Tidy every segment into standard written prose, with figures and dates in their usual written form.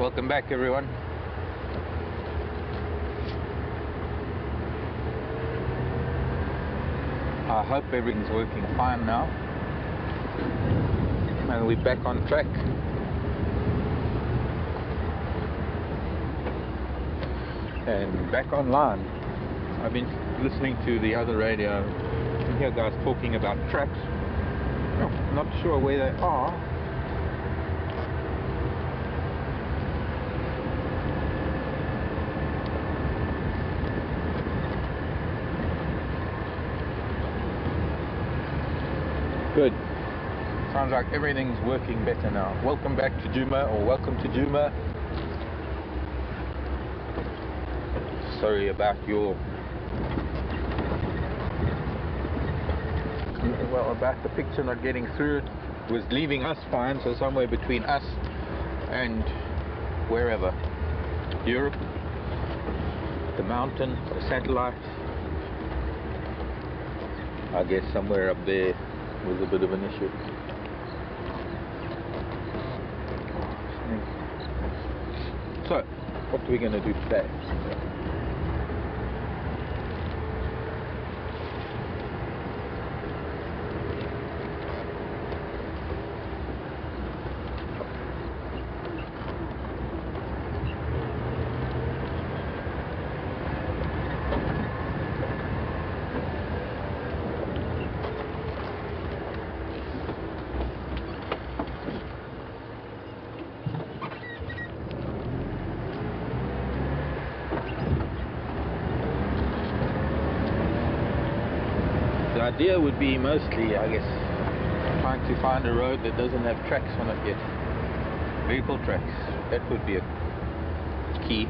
Welcome back, everyone. I hope everything's working fine now, and we're back on track. And back online. I've been listening to the other radio. You hear guys talking about tracks. Oh, not sure where they are. Good. Sounds like everything's working better now. Welcome back to Djuma, or welcome to Djuma. Sorry about your... well, about the picture not getting through. It was leaving us fine, so somewhere between us and wherever. Europe, the mountain, the satellite. I guess somewhere up there was a bit of an issue. So, what are we going to do today? The idea would be mostly, I guess, trying to find a road that doesn't have tracks on it yet. Vehicle tracks. That would be a key.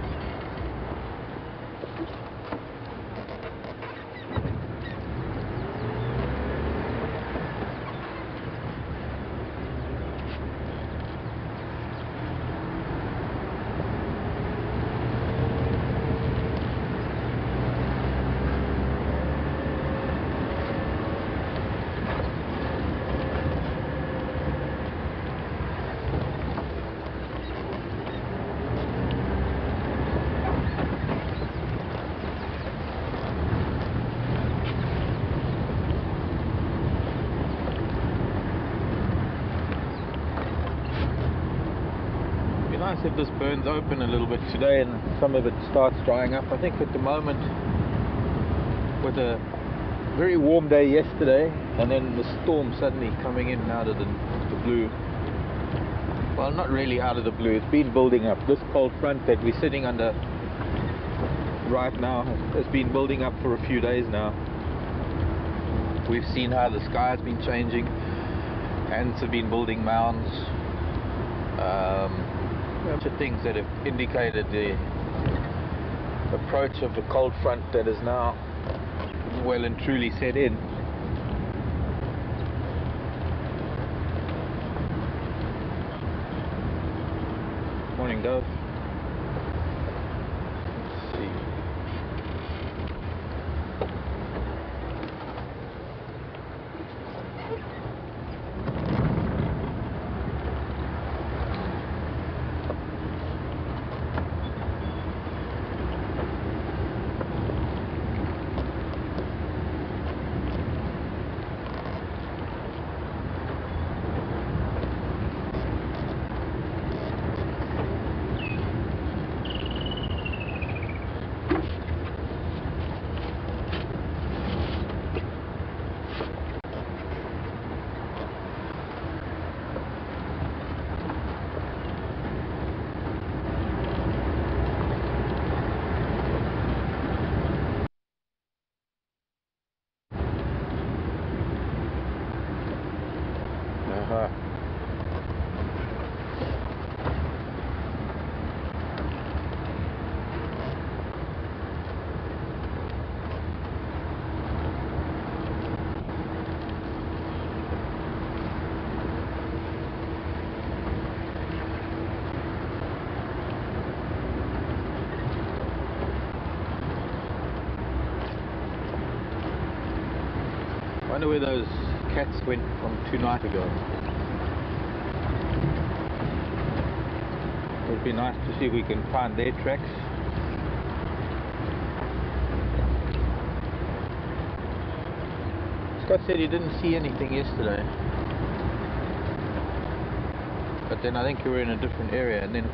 Nice if this burns open a little bit today and some of it starts drying up. I think at the moment, with a very warm day yesterday and then the storm suddenly coming in out of the blue, well, not really out of the blue, it's been building up. This cold front that we're sitting under right now has been building up for a few days now. We've seen how the sky has been changing, ants have been building mounds. A bunch of things that have indicated the approach of the cold front that is now well and truly set in. Morning, Dove. Let's see. I wonder where those cats went from 2 nights ago. Be nice to see if we can find their tracks. Scott said he didn't see anything yesterday, but then I think you were in a different area, and then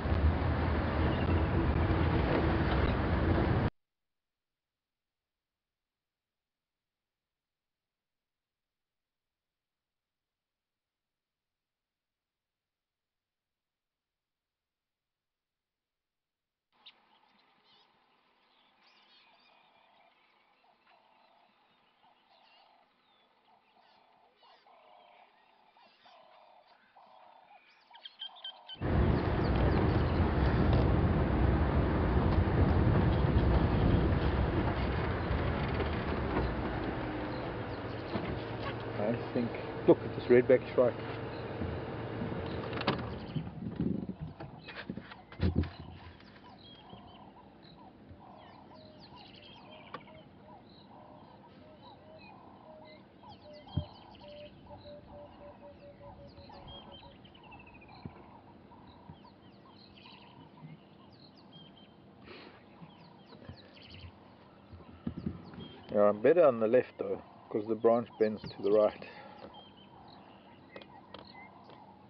I think, look at this redback shrike. Yeah, I'm better on the left though, because the branch bends to the right.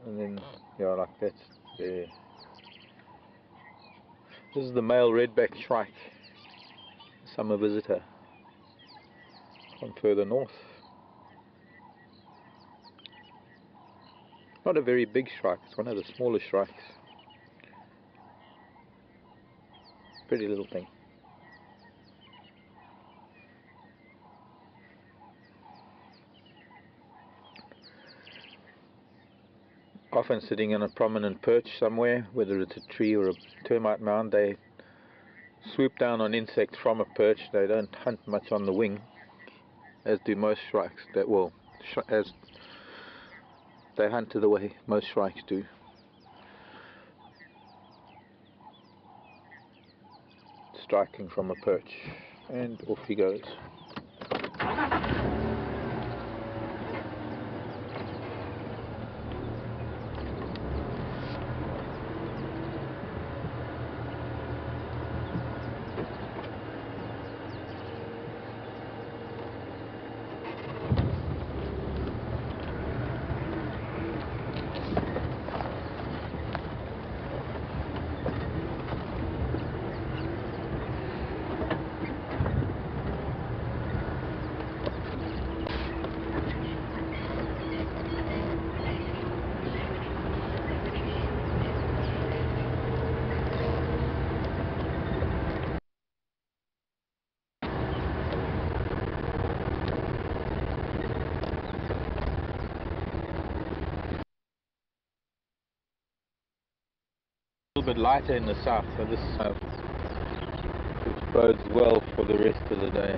And then, yeah, like that's there. This is the male redback shrike, summer visitor from further north. Not a very big shrike, it's one of the smaller shrikes. Pretty little thing. Often sitting on a prominent perch somewhere, whether it's a tree or a termite mound, they swoop down on insects from a perch. They don't hunt much on the wing, as do most shrikes. As they hunt to the way most shrikes do. Striking from a perch, and off he goes. A little bit lighter in the south, so this which bodes well for the rest of the day.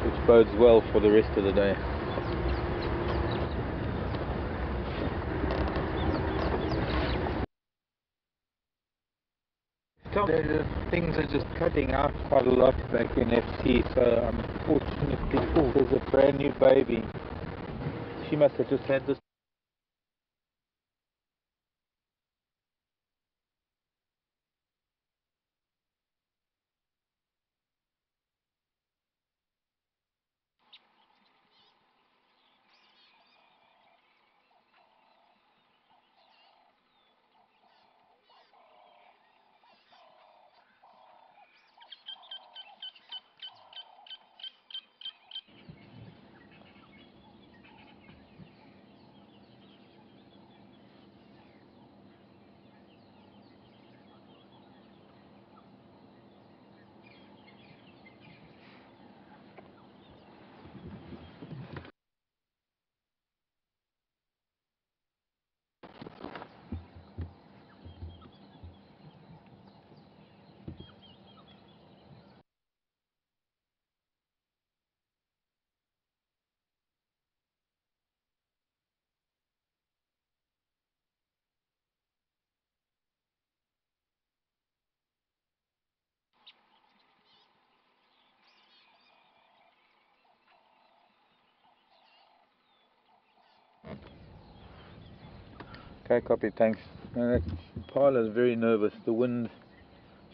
Which bodes well for the rest of the day. Things are just cutting out quite a lot back in FT, so unfortunately, there's a brand new baby. She must have just had this. Okay, copy, thanks. Paula's very nervous. The wind,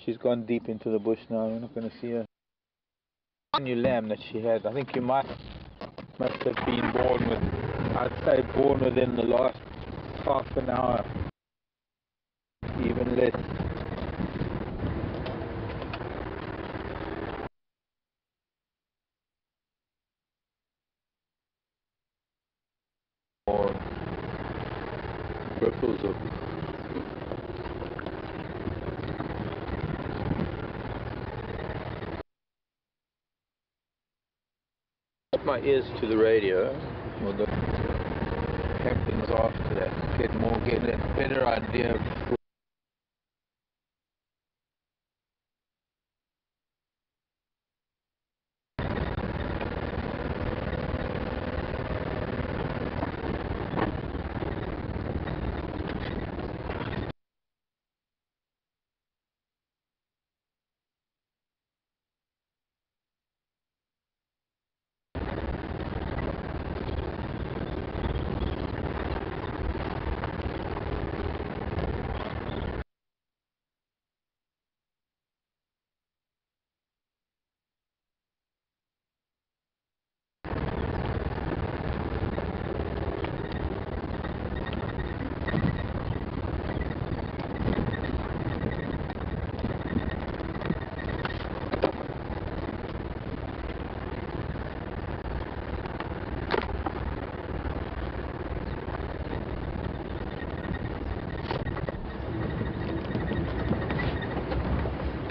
she's gone deep into the bush now. We're not going to see her. New lamb that she had, I think you must have been born with, I'd say born within the last half an hour, even less. Or ripples of put my ears to the radio, or the captain's after that, get a better idea of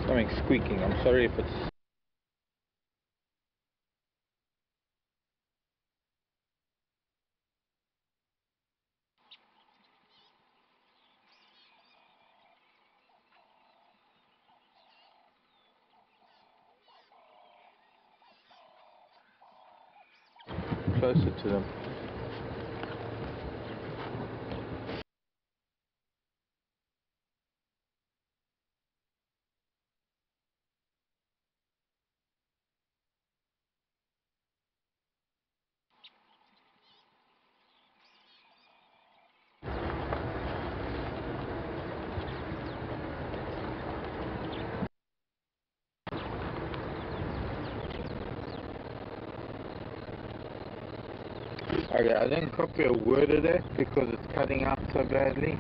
something squeaking. I'm sorry if it's closer to them. Okay, I didn't copy a word of that because it's cutting out so badly.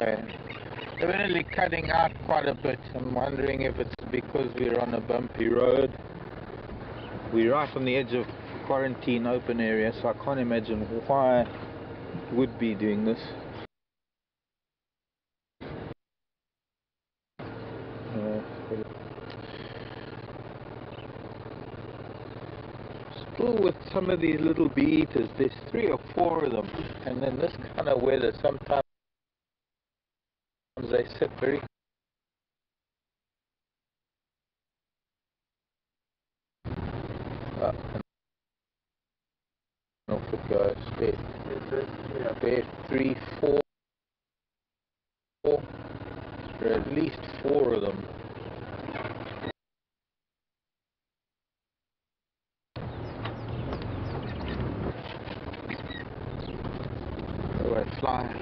Okay, definitely cutting out quite a bit. I'm wondering if it's because we're on a bumpy road. We're right on the edge of quarantine open area, so I can't imagine why it would be doing this. Still with some of these little bee eaters, there's 3 or 4 of them, and then this kind of weather, sometimes they sit very up and off it goes. Bed 3, 4, there are at least 4 of them. Away fly.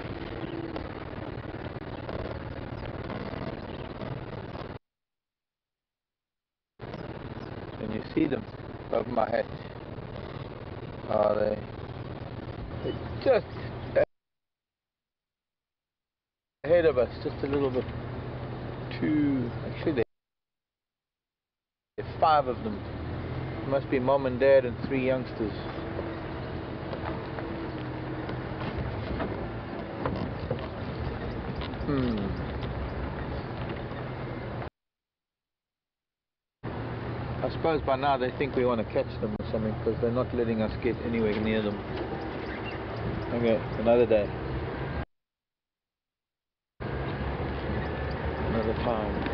And you see them above my head. Are they're just ahead of us, just a little bit too. Actually, there's 5 of them. Must be mom and dad and 3 youngsters. I suppose by now they think we want to catch them or something, because they're not letting us get anywhere near them. Okay, another day. Another time.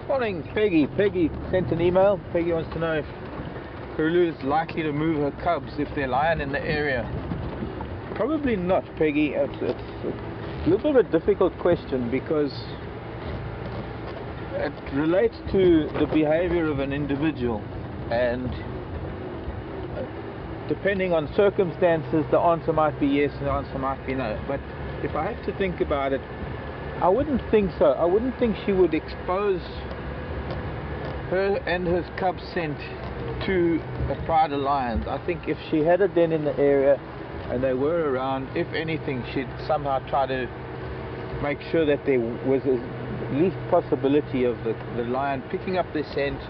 Morning, Peggy. Peggy sent an email. Peggy wants to know if Karulu is likely to move her cubs if they're lying in the area. Probably not, Peggy. It's a little bit of a difficult question because it relates to the behavior of an individual, and depending on circumstances, the answer might be yes and the answer might be no. But if I have to think about it, I wouldn't think so. I wouldn't think she would expose her and her cub scent to a pride of lions. I think if she had a den in the area and they were around, if anything, she'd somehow try to make sure that there was the least possibility of the lion picking up their scent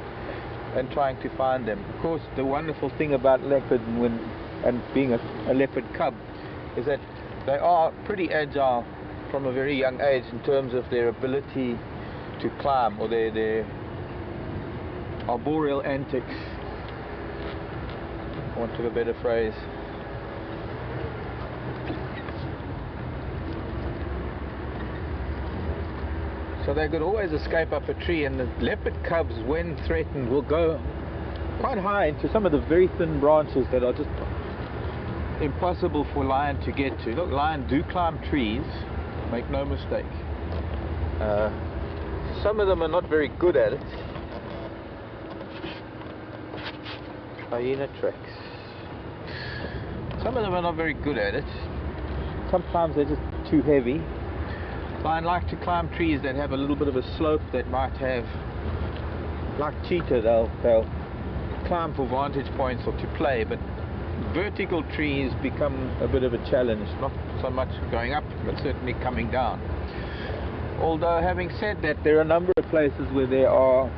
and trying to find them. Of course, the wonderful thing about leopard and being a leopard cub is that they are pretty agile from a very young age in terms of their ability to climb, or their arboreal antics, for want of a better phrase. So they could always escape up a tree, and the leopard cubs, when threatened, will go quite high into some of the very thin branches that are just impossible for lion to get to. Look, lion do climb trees, make no mistake. Some of them are not very good at it. Hyena tracks. Some of them are not very good at it. Sometimes they're just too heavy. Lion like to climb trees that have a little bit of a slope that might have, like cheetah, they'll climb for vantage points or to play, but vertical trees become a bit of a challenge, not so much going up, but certainly coming down. Although, having said that, there are a number of places where there are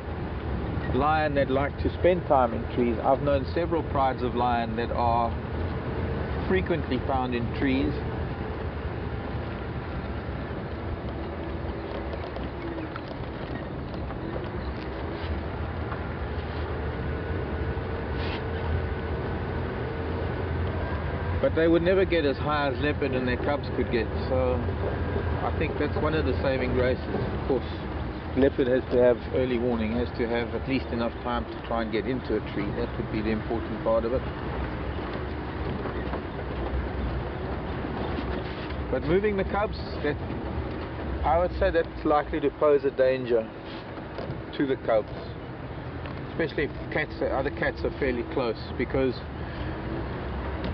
lion that like to spend time in trees. I've known several prides of lion that are frequently found in trees. But they would never get as high as leopard and their cubs could get, so I think that's one of the saving graces. Of course, leopard has to have early warning, has to have at least enough time to try and get into a tree. That would be the important part of it. But moving the cubs, I would say that's likely to pose a danger to the cubs, especially if other cats are fairly close, because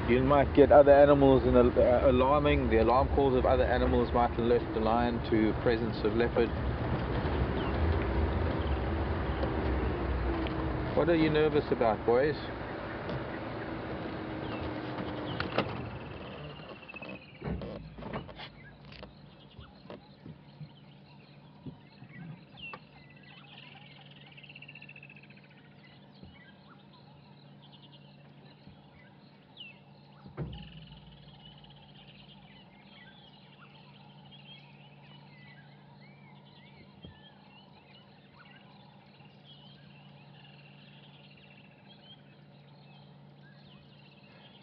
you might get other animals the alarm calls of other animals might alert the lion to presence of leopard. What are you nervous about, boys?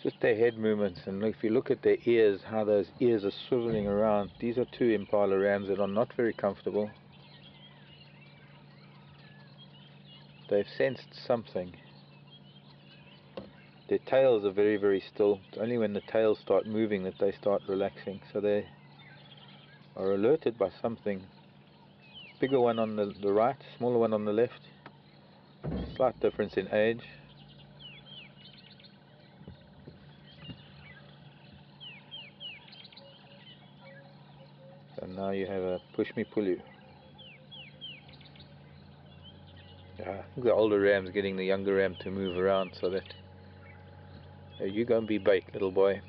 Just their head movements, and if you look at their ears, how those ears are swiveling around. These are two impala rams that are not very comfortable. They've sensed something. Their tails are very, very still. It's only when the tails start moving that they start relaxing. So they are alerted by something. Bigger one on the right, smaller one on the left. Slight difference in age. So now you have a push me pull you. I think the older ram's getting the younger ram to move around so that you're going to be bait, little boy.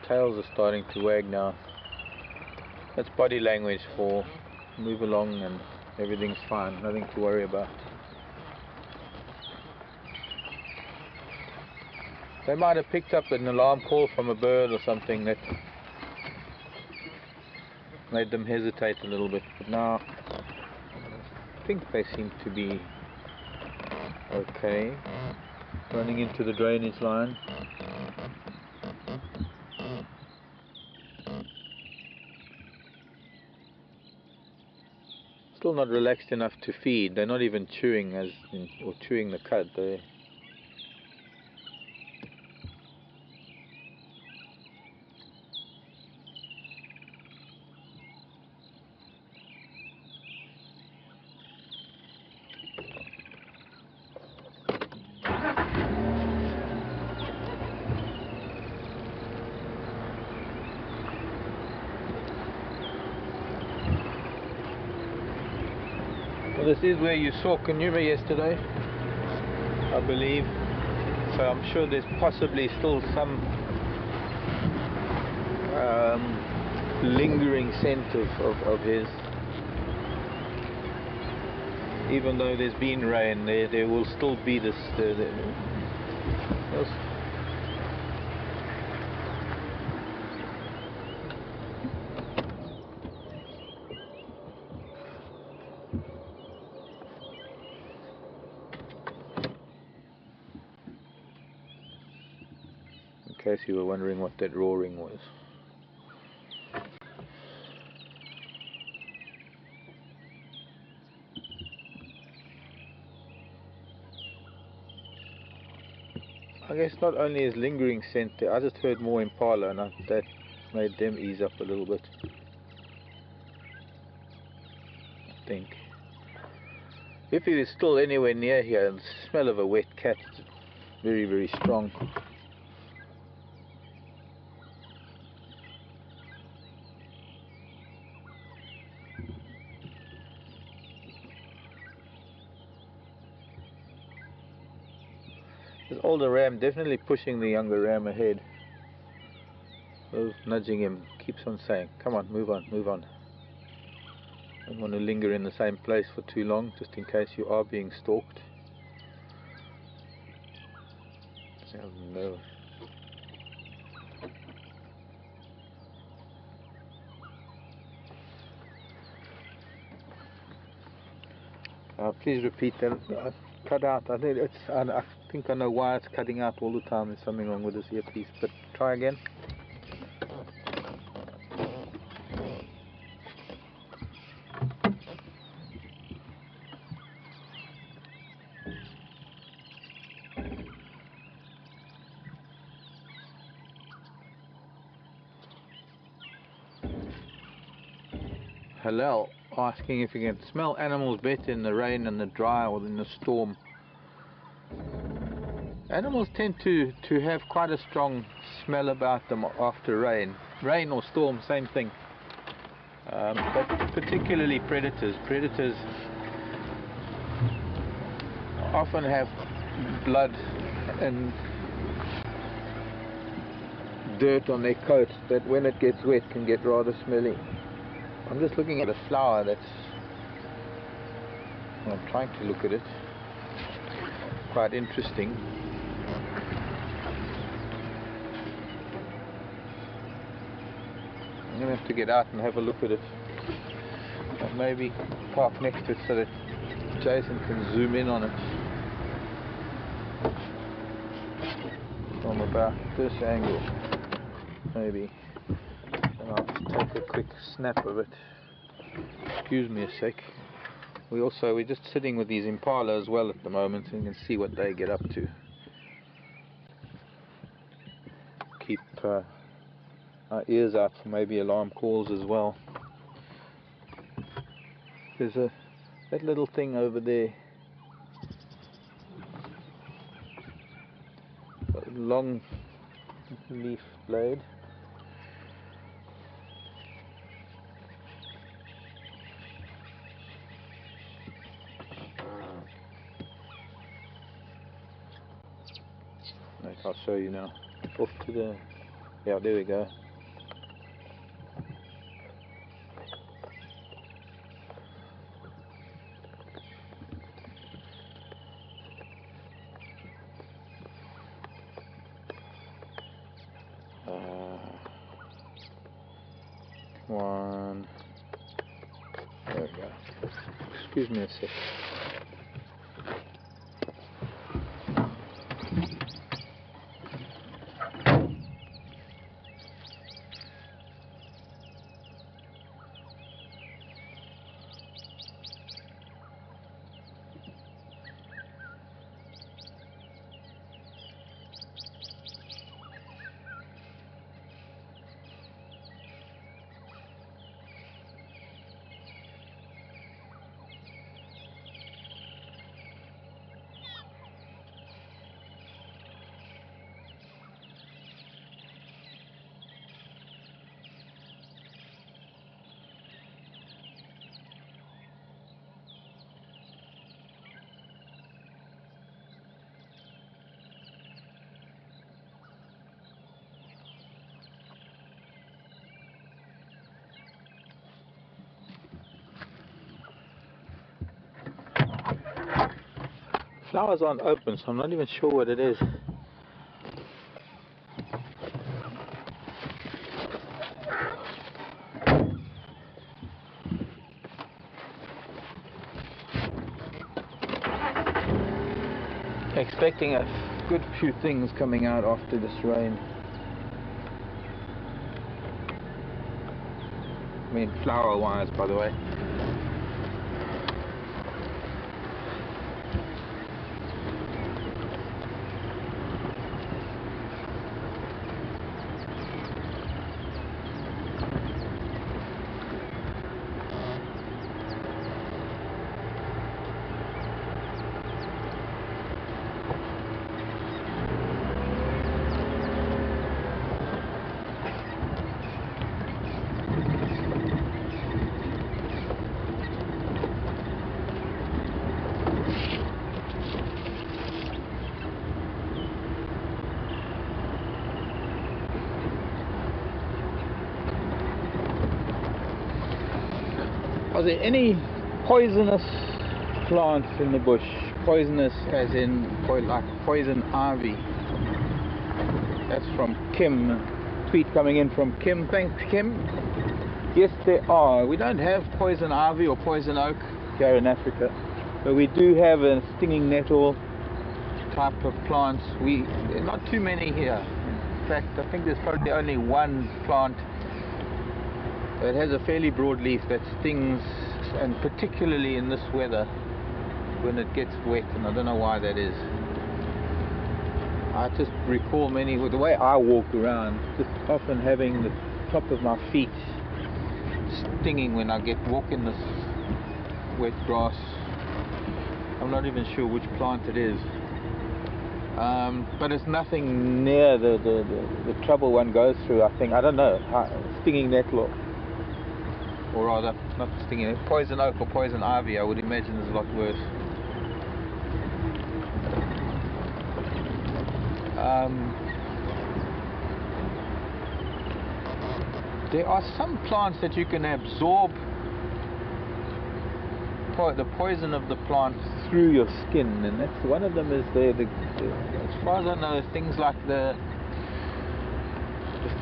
Tails are starting to wag now. That's body language for move along and everything's fine, nothing to worry about. They might have picked up an alarm call from a bird or something that made them hesitate a little bit, but now I think they seem to be okay. Running into the drainage line. Still not relaxed enough to feed. They're not even chewing or chewing the cud. There's Well, this is where you saw Canuma yesterday, I believe. So I'm sure there's possibly still some lingering scent of his. Even though there's been rain, there will still be this. In case you were wondering what that roaring was. I guess not only is lingering scent there, I just heard more impala and that made them ease up a little bit, I think. If he was still anywhere near here, the smell of a wet cat is very, very strong. This older ram definitely pushing the younger ram ahead. So nudging him, keeps on saying, come on, move on, move on. Don't want to linger in the same place for too long, just in case you are being stalked. Oh no. Please repeat that. Cut out. I think I know why it's cutting out all the time. There's something wrong with this earpiece. But try again. Hallel. asking if you can smell animals better in the rain and the dry or in the storm. Animals tend to have quite a strong smell about them after rain. Rain or storm, same thing. But particularly predators. Predators often have blood and dirt on their coat that when it gets wet can get rather smelly. I'm just looking at a flower that's... I'm trying to look at it. Quite interesting. I'm going to have to get out and have a look at it. And maybe park next to it so that Jason can zoom in on it from about this angle. Maybe. And I'll take a quick snap of it. Excuse me a sec. We're just sitting with these impala as well at the moment, and you can see what they get up to. Keep our ears out for maybe alarm calls as well. There's that little thing over there, a long leaf blade. I'll show you now. Off to the... yeah, there we go. Come on. There we go. Excuse me a sec. Flowers aren't open, so I'm not even sure what it is. Expecting a good few things coming out after this rain. I mean, flower wise, by the way. Are there any poisonous plants in the bush? Poisonous as in like poison ivy. That's from Kim. Tweet coming in from Kim. Thanks, Kim. Yes, there are. We don't have poison ivy or poison oak here in Africa, but we do have a stinging nettle type of plants. There are not too many here. In fact, I think there's probably only one plant that has a fairly broad leaf that stings, and particularly in this weather when it gets wet, and I don't know why that is. I just recall the way I walk around, just often having the top of my feet stinging when I walk in this wet grass. I'm not even sure which plant it is, but it's nothing near the trouble one goes through. I think, I don't know, stinging nettle, or rather not stinging nettle, poison oak or poison ivy I would imagine is a lot worse. There are some plants that you can absorb the poison of the plant through your skin, and that's one of them. Is as far as I know, things like the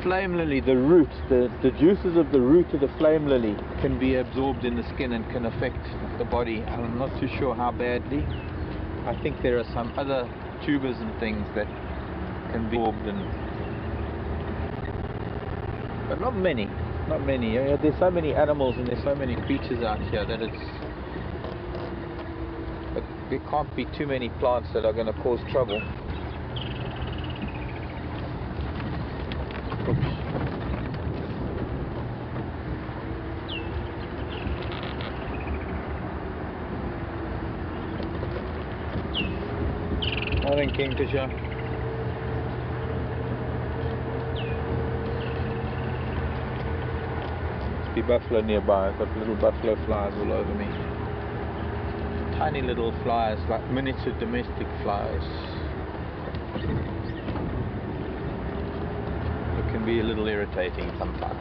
flame lily, the root, the juices of the root of the flame lily can be absorbed in the skin and can affect the body. I'm not too sure how badly. I think there are some other tubers and things that can be absorbed, but not many. Not many. There's so many animals and there's so many creatures out here that there can't be too many plants that are going to cause trouble. Oops. Morning, Kingfisher. The buffalo nearby. I've got little buffalo flies all over me. Tiny little flies, like miniature domestic flies. It can be a little irritating sometimes.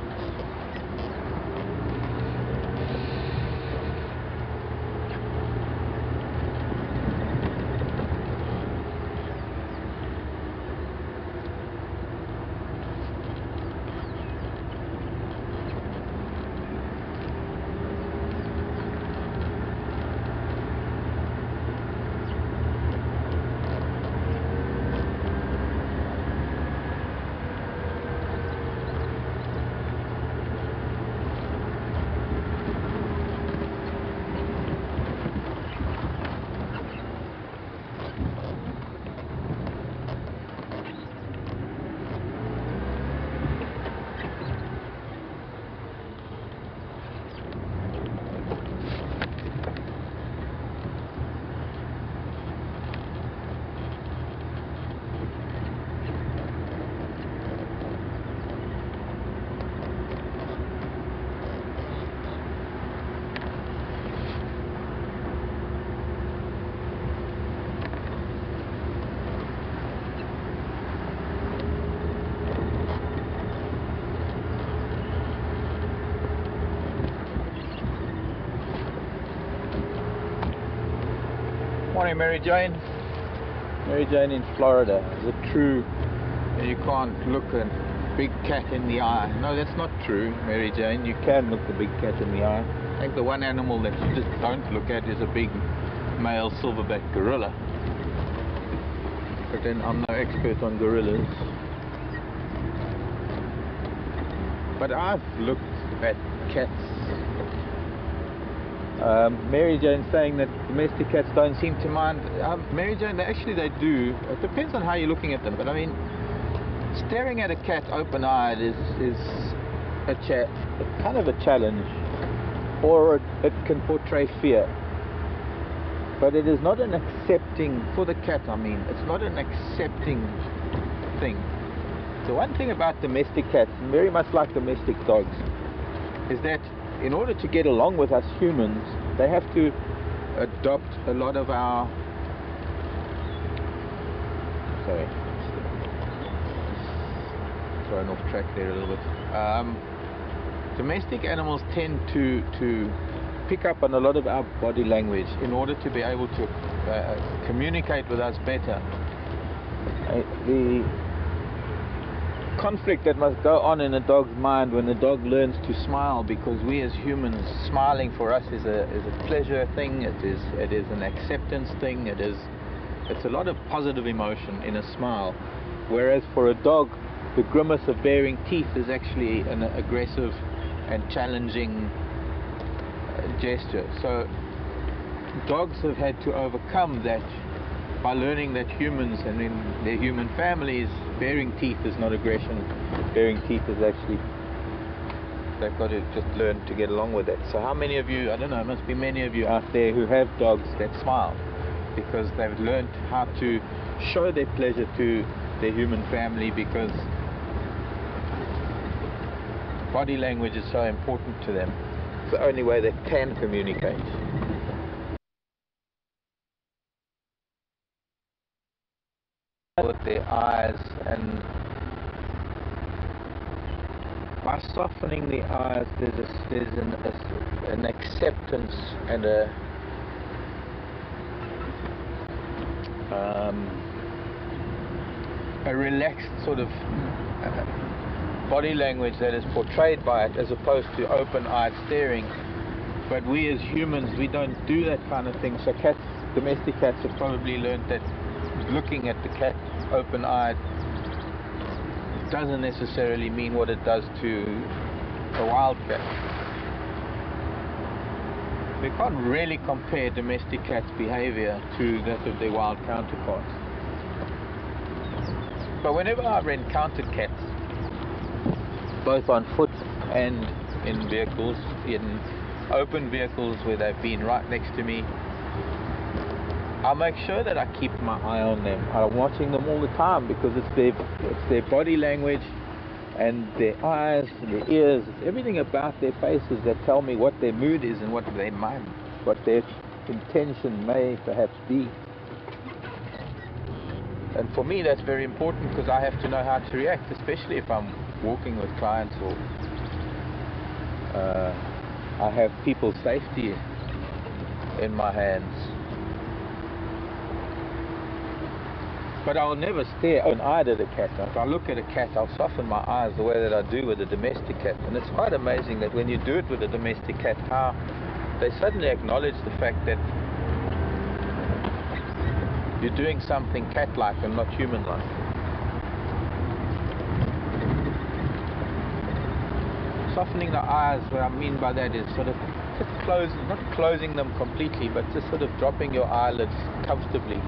Morning, Mary Jane. Mary Jane in Florida is a true, you can't look a big cat in the eye. No, that's not true, Mary Jane. You can look the big cat in the eye. I think the one animal that you just don't look at is a big male silverback gorilla. But then I'm no expert on gorillas. But I've looked at cats. Mary Jane saying that domestic cats don't seem to mind. Mary Jane, they do. It depends on how you're looking at them. But I mean, staring at a cat open-eyed is kind of a challenge, or it can portray fear. But it is not an accepting, for the cat I mean, it's not an accepting thing. The one thing about domestic cats, very much like domestic dogs, is that in order to get along with us humans, they have to adopt a lot of our... Sorry. Thrown off track there a little bit. Domestic animals tend to pick up on a lot of our body language in order to be able to communicate with us better. The conflict that must go on in a dog's mind when the dog learns to smile, because we as humans, smiling for us is a pleasure thing, it is an acceptance thing, it's a lot of positive emotion in a smile, whereas for a dog the grimace of baring teeth is actually an aggressive and challenging gesture. So dogs have had to overcome that by learning that humans and in their human families, baring teeth is not aggression. Baring teeth is actually They've got to just learn to get along with it. So how many of you, I don't know, there must be many of you out there who have dogs that smile because they've learned how to show their pleasure to their human family, because body language is so important to them. It's the only way they can communicate. With their eyes, and by softening the eyes, there's an acceptance and a relaxed sort of body language that is portrayed by it, as opposed to open-eyed staring. But we as humans, we don't do that kind of thing. So cats, domestic cats, have probably learned that looking at the cat open-eyed doesn't necessarily mean what it does to a wild cat. We can't really compare domestic cats' behavior to that of their wild counterparts. But whenever I've encountered cats, both on foot and in vehicles, in open vehicles where they've been right next to me, I'll make sure that I keep my eye on them. I'm watching them all the time, because it's their body language and their eyes and their ears, it's everything about their faces that tell me what their mood is and what their intention may perhaps be. And for me that's very important, because I have to know how to react, especially if I'm walking with clients or I have people's safety in my hands. But I'll never stare open-eyed at a cat. If I look at a cat, I'll soften my eyes the way that I do with a domestic cat. And it's quite amazing that when you do it with a domestic cat, how they suddenly acknowledge the fact that you're doing something cat-like and not human-like. Softening the eyes, what I mean by that is sort of just not closing them completely, but just sort of dropping your eyelids comfortably.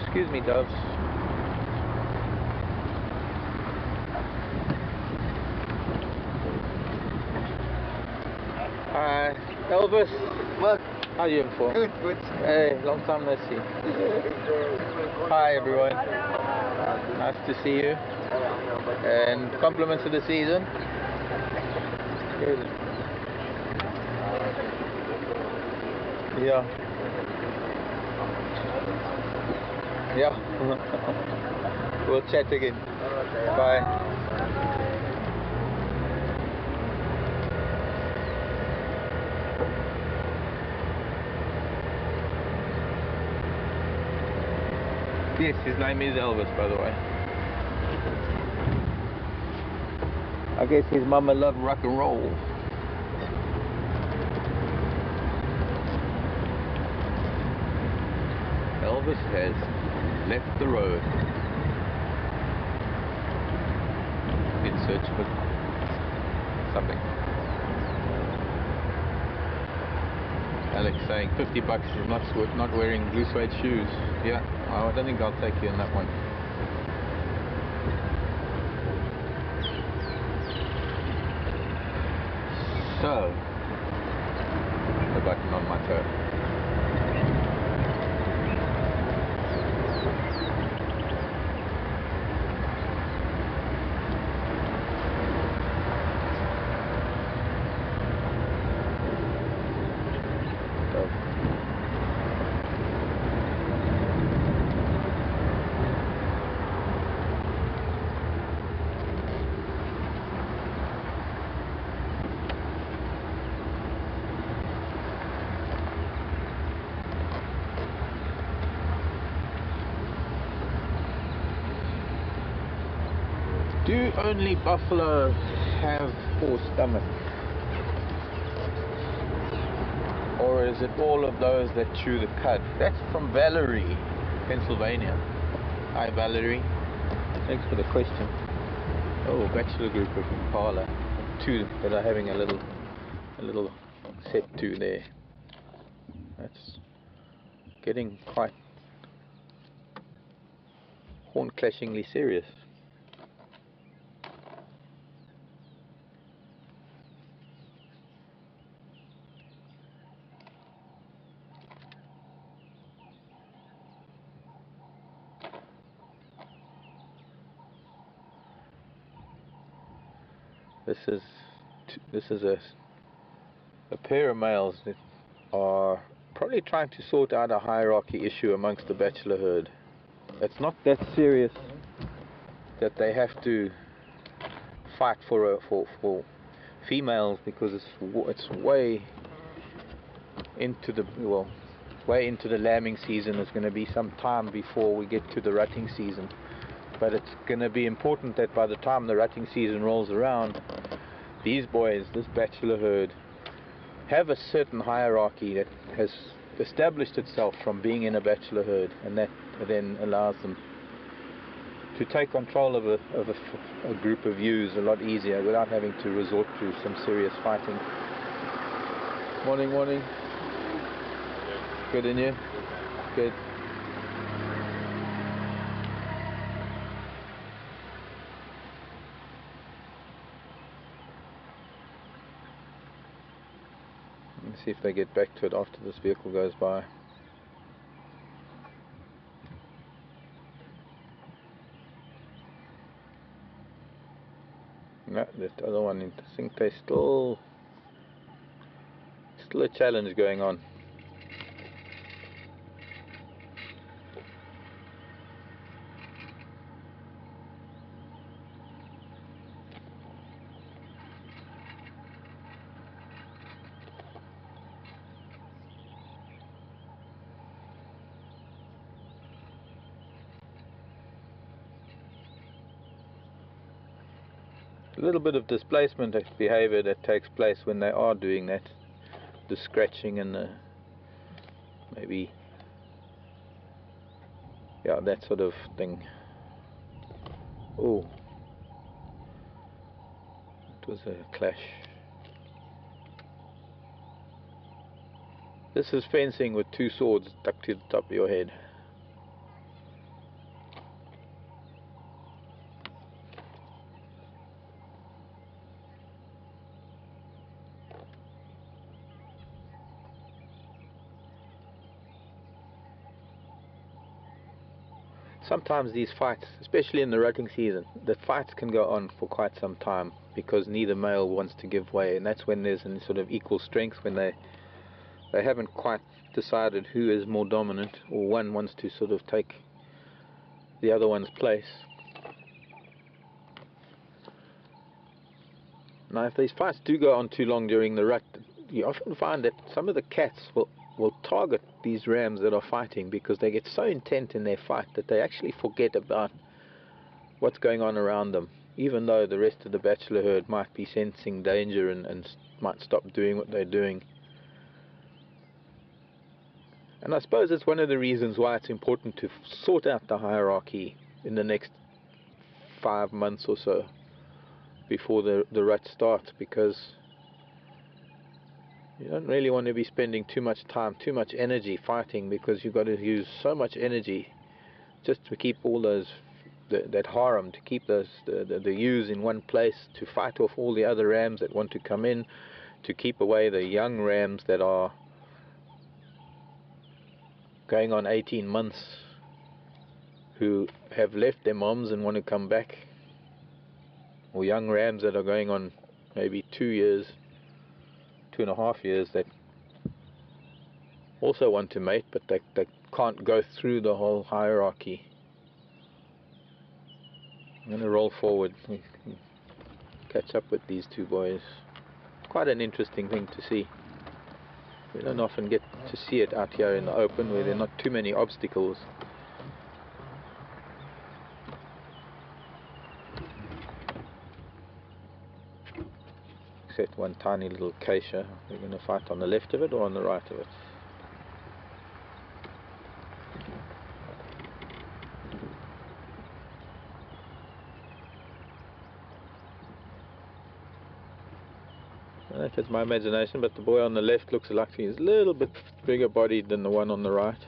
Excuse me, doves. Hi, Elvis. What? How are you in for? Good, good. Hey, long time no see. Hi, everyone. Nice to see you. And compliments of the season. Good. Yeah. Yeah. We'll chat again. Bye. Yes, his name is Elvis, by the way. I guess his mama loved rock and roll. Elvis has left the road in search for something. Alex saying 50 bucks is not wearing blue suede shoes. Yeah, I don't think I'll take you on that one. So, the button on my toe. Do only buffalo have 4 stomachs? Or is it all of those that chew the cud? That's from Valerie, Pennsylvania. Hi Valerie. Thanks for the question. Oh, bachelor group of Impala. 2 that are having a little set to there. That's getting quite horn-clashingly serious. This is a pair of males that are probably trying to sort out a hierarchy issue amongst the bachelor herd. It's not that serious that they have to fight for females, because it's way into the way into the lambing season. It's going to be some time before we get to the rutting season, but it's going to be important that by the time the rutting season rolls around, these boys, this bachelor herd, have a certain hierarchy that has established itself from being in a bachelor herd, and that then allows them to take control of a group of ewes a lot easier without having to resort to some serious fighting. Morning, morning. Good in you? Good. Let's see if they get back to it after this vehicle goes by. No, that other one, I think there's still a challenge going on. A little bit of displacement behavior that takes place when they are doing that, the scratching and the maybe, yeah, that sort of thing. Oh, it was a clash. This is fencing with two swords stuck to the top of your head. Sometimes these fights, especially in the rutting season, the fights can go on for quite some time because neither male wants to give way, and that's when there's a sort of equal strength, when they haven't quite decided who is more dominant, or one wants to sort of take the other one's place. Now, if these fights do go on too long during the rut, you often find that some of the cats will target these rams that are fighting, because they get so intent in their fight that they actually forget about what's going on around them, even though the rest of the bachelor herd might be sensing danger and might stop doing what they're doing. And I suppose it's one of the reasons why it's important to sort out the hierarchy in the next 5 months or so before the rut starts, because you don't really want to be spending too much time, too much energy fighting, because you've got to use so much energy just to keep all those, that harem, to keep the ewes in one place, to fight off all the other rams that want to come in, to keep away the young rams that are going on 18 months who have left their moms and want to come back, or young rams that are going on maybe 2 years, 2.5 years, that also want to mate, but they can't go through the whole hierarchy. I'm going to roll forward and catch up with these two boys. Quite an interesting thing to see. We don't often get to see it out here in the open where there are not too many obstacles. Except one tiny little acacia. We're going to fight on the left of it or on the right of it. I don't know if it's my imagination, but the boy on the left looks like he's a little bit bigger bodied than the one on the right.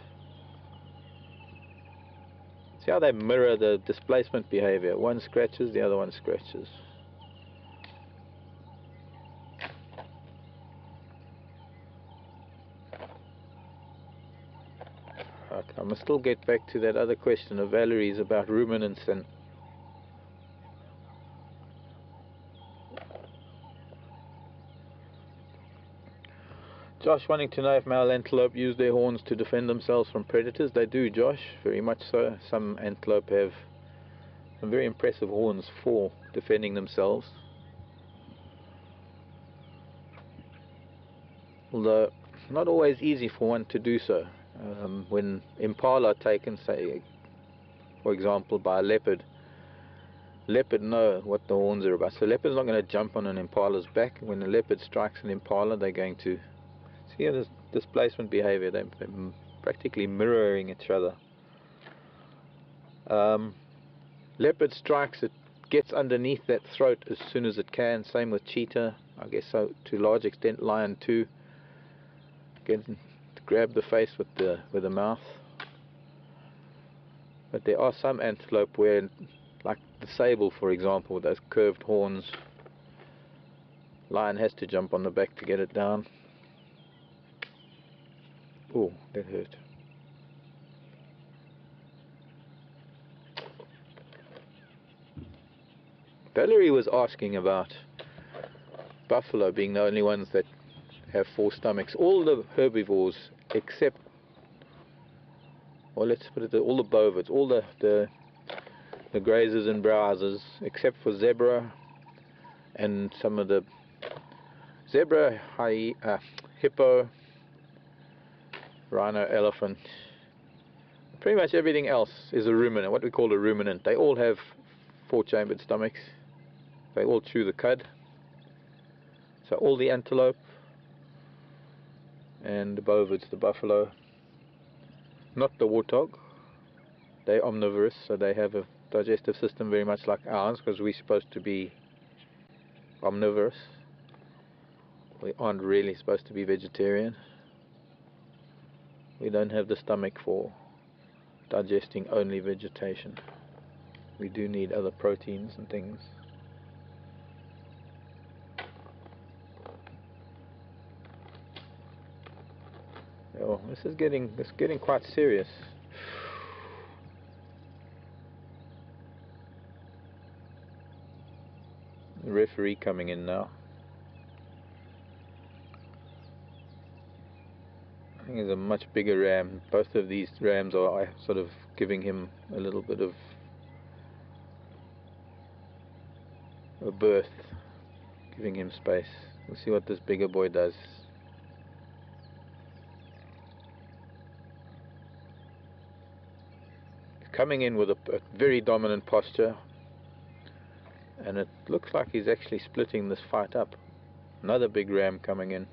See how they mirror the displacement behavior. One scratches, the other one scratches. Okay, I must still get back to that other question of Valerie's about ruminants, and Josh wanting to know if male antelope use their horns to defend themselves from predators. They do, Josh, very much so. Some antelope have some very impressive horns for defending themselves. Although not always easy for one to do so. When impala are taken, say for example by a leopard, leopard know what the horns are about. So leopard's not going to jump on an impala's back. When a leopard strikes an impala, they're going to see this displacement behavior. They're practically mirroring each other. Leopard strikes, it gets underneath that throat as soon as it can. Same with cheetah, I guess, so to a large extent lion too. Get to grab the face with the mouth. But there are some antelope where, like the sable for example, with those curved horns, lion has to jump on the back to get it down. Oh, that hurt. Valerie was asking about buffalo being the only ones that have 4 stomachs. All the herbivores except, or let's put it, all the bovids, all the grazers and browsers, except for zebra and some of the zebra, hippo, rhino, elephant. Pretty much everything else is a ruminant, what we call a ruminant. They all have 4-chambered stomachs. They all chew the cud. So all the antelope and the bovids, the buffalo, not the warthog. They're omnivorous, so they have a digestive system very much like ours, because we're supposed to be omnivorous. We aren't really supposed to be vegetarian. We don't have the stomach for digesting only vegetation. We do need other proteins and things. Oh, this is getting quite serious. The referee coming in now. I think he's a much bigger ram. Both of these rams are sort of giving him a little bit of a berth, giving him space. We'll see what this bigger boy does. He's coming in with a very dominant posture, and it looks like he's actually splitting this fight up. Another big ram coming in.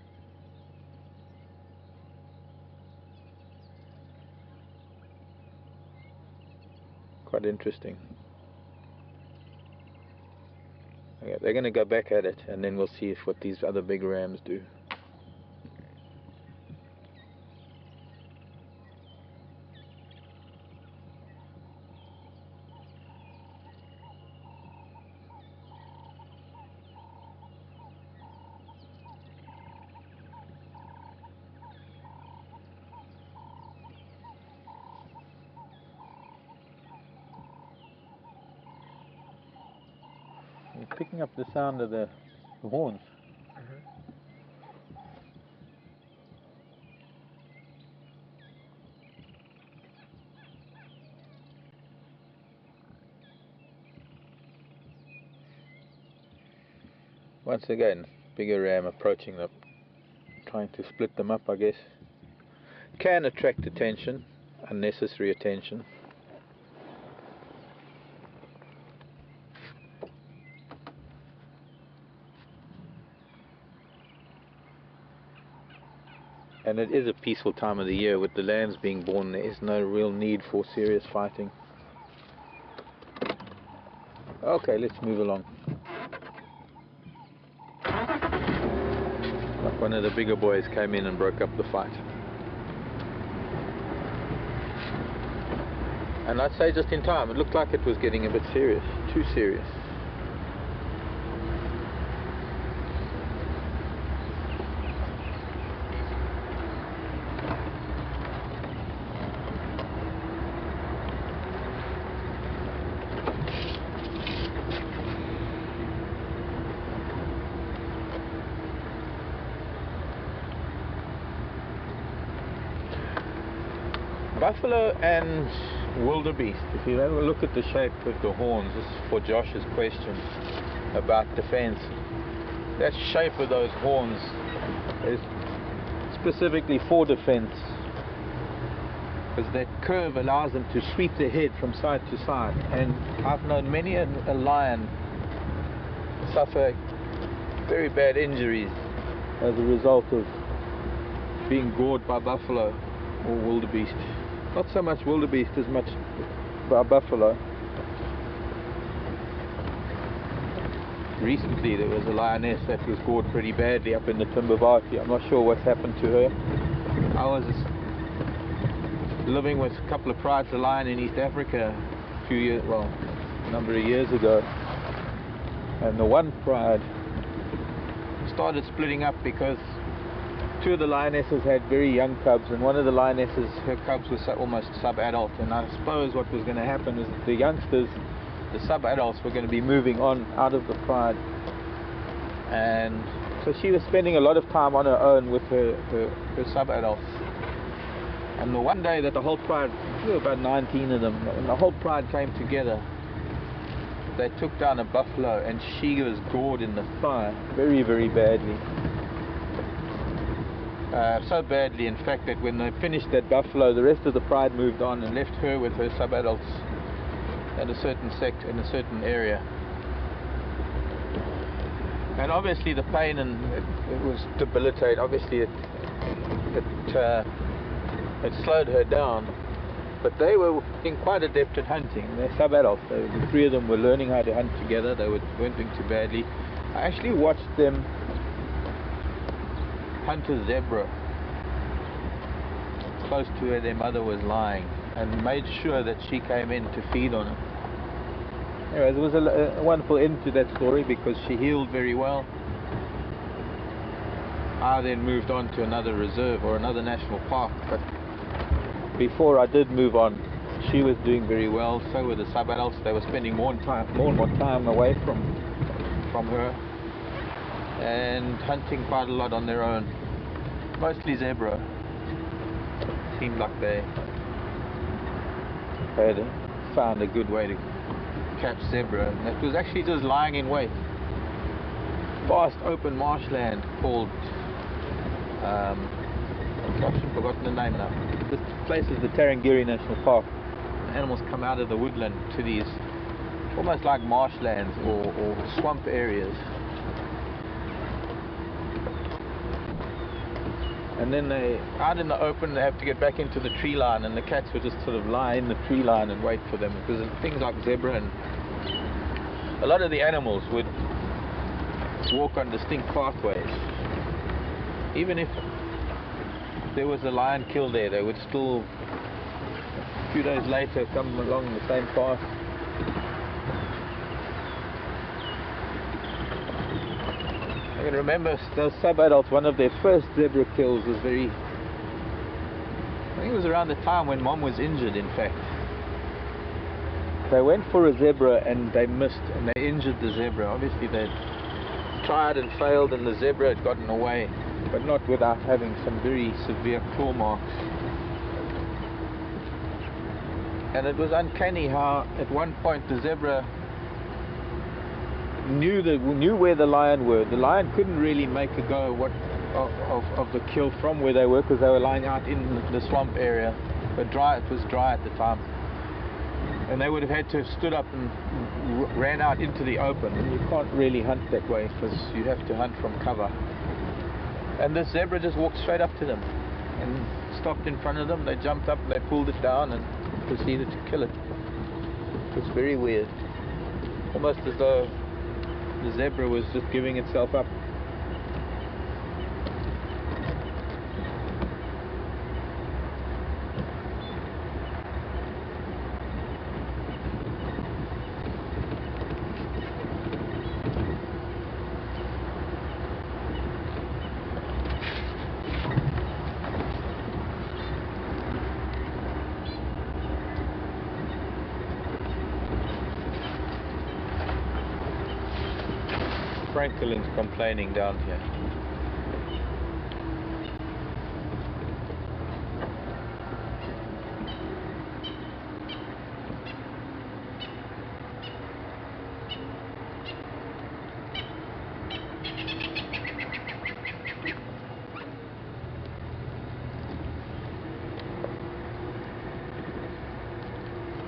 Quite interesting. Okay, they're going to go back at it, and then we'll see what these other big rams do. You're picking up the sound of the horns. Once again, bigger ram approaching them, trying to split them up, I guess. Can attract attention, unnecessary attention. And it is a peaceful time of the year. With the lambs being born, there is no real need for serious fighting. Okay, let's move along. Like one of the bigger boys came in and broke up the fight. And I'd say just in time. It looked like it was getting a bit serious, too serious. Buffalo and wildebeest, if you have a look at the shape of the horns, this is for Josh's question about defense. That shape of those horns is specifically for defense, because that curve allows them to sweep their head from side to side. And I've known many a lion suffer very bad injuries as a result of being gored by buffalo or wildebeest. Not so much wildebeest as much by buffalo. Recently there was a lioness that was gored pretty badly up in the Timbavati. I'm not sure what's happened to her. I was living with a couple of prides of lion in East Africa a few years, well, a number of years ago, and the one pride started splitting up because two of the lionesses had very young cubs, and one of the lionesses, her cubs were almost sub-adult, and I suppose what was going to happen is that the youngsters, the sub-adults, were going to be moving on out of the pride, and so she was spending a lot of time on her own with her sub-adults. And the one day that the whole pride, there were about 19 of them, when the whole pride came together, they took down a buffalo, and she was gored in the thigh very, very badly. So badly, in fact, that when they finished that buffalo, the rest of the pride moved on and left her with her sub-adults at a certain sect in a certain area. And obviously the pain, and it was debilitating. Obviously it slowed her down. But they were being quite adept at hunting. They're sub-adults. The three of them were learning how to hunt together. They weren't doing too badly. I actually watched them hunt a zebra close to where their mother was lying, and made sure that she came in to feed on it. Anyways, it was a wonderful end to that story because she healed very well. I then moved on to another reserve or another national park, but before I did move on, she was doing very well. So were the sub-adults. They were spending more and more time away from her and hunting quite a lot on their own, mostly zebra. Seemed like they had found a good way to catch zebra, and that was actually just lying in wait. Vast open marshland called gosh, I've forgotten the name now. This place is the Tarangire National Park. Animals come out of the woodland to these almost like marshlands or swamp areas. And then they, out in the open, they have to get back into the tree line, and the cats would just sort of lie in the tree line and wait for them, because things like zebra and a lot of the animals would walk on distinct pathways. Even if there was a lion killed there, they would still, a few days later, come along the same path. I can remember those sub-adults, one of their first zebra kills was I think it was around the time when Mom was injured, in fact. They went for a zebra and they missed, and they injured the zebra. Obviously they tried and failed, and the zebra had gotten away, but not without having some very severe claw marks. And it was uncanny how at one point the zebra knew where the lion were. The lion couldn't really make a go of the kill from where they were, because they were lying out in the swamp area, but it was dry at the time, and they would have had to have stood up and ran out into the open, and you can't really hunt that way because you have to hunt from cover. And this zebra just walked straight up to them and stopped in front of them. They jumped up and they pulled it down and proceeded to kill it. It was very weird, almost as though the zebra was just giving itself up. Franklin's complaining down here.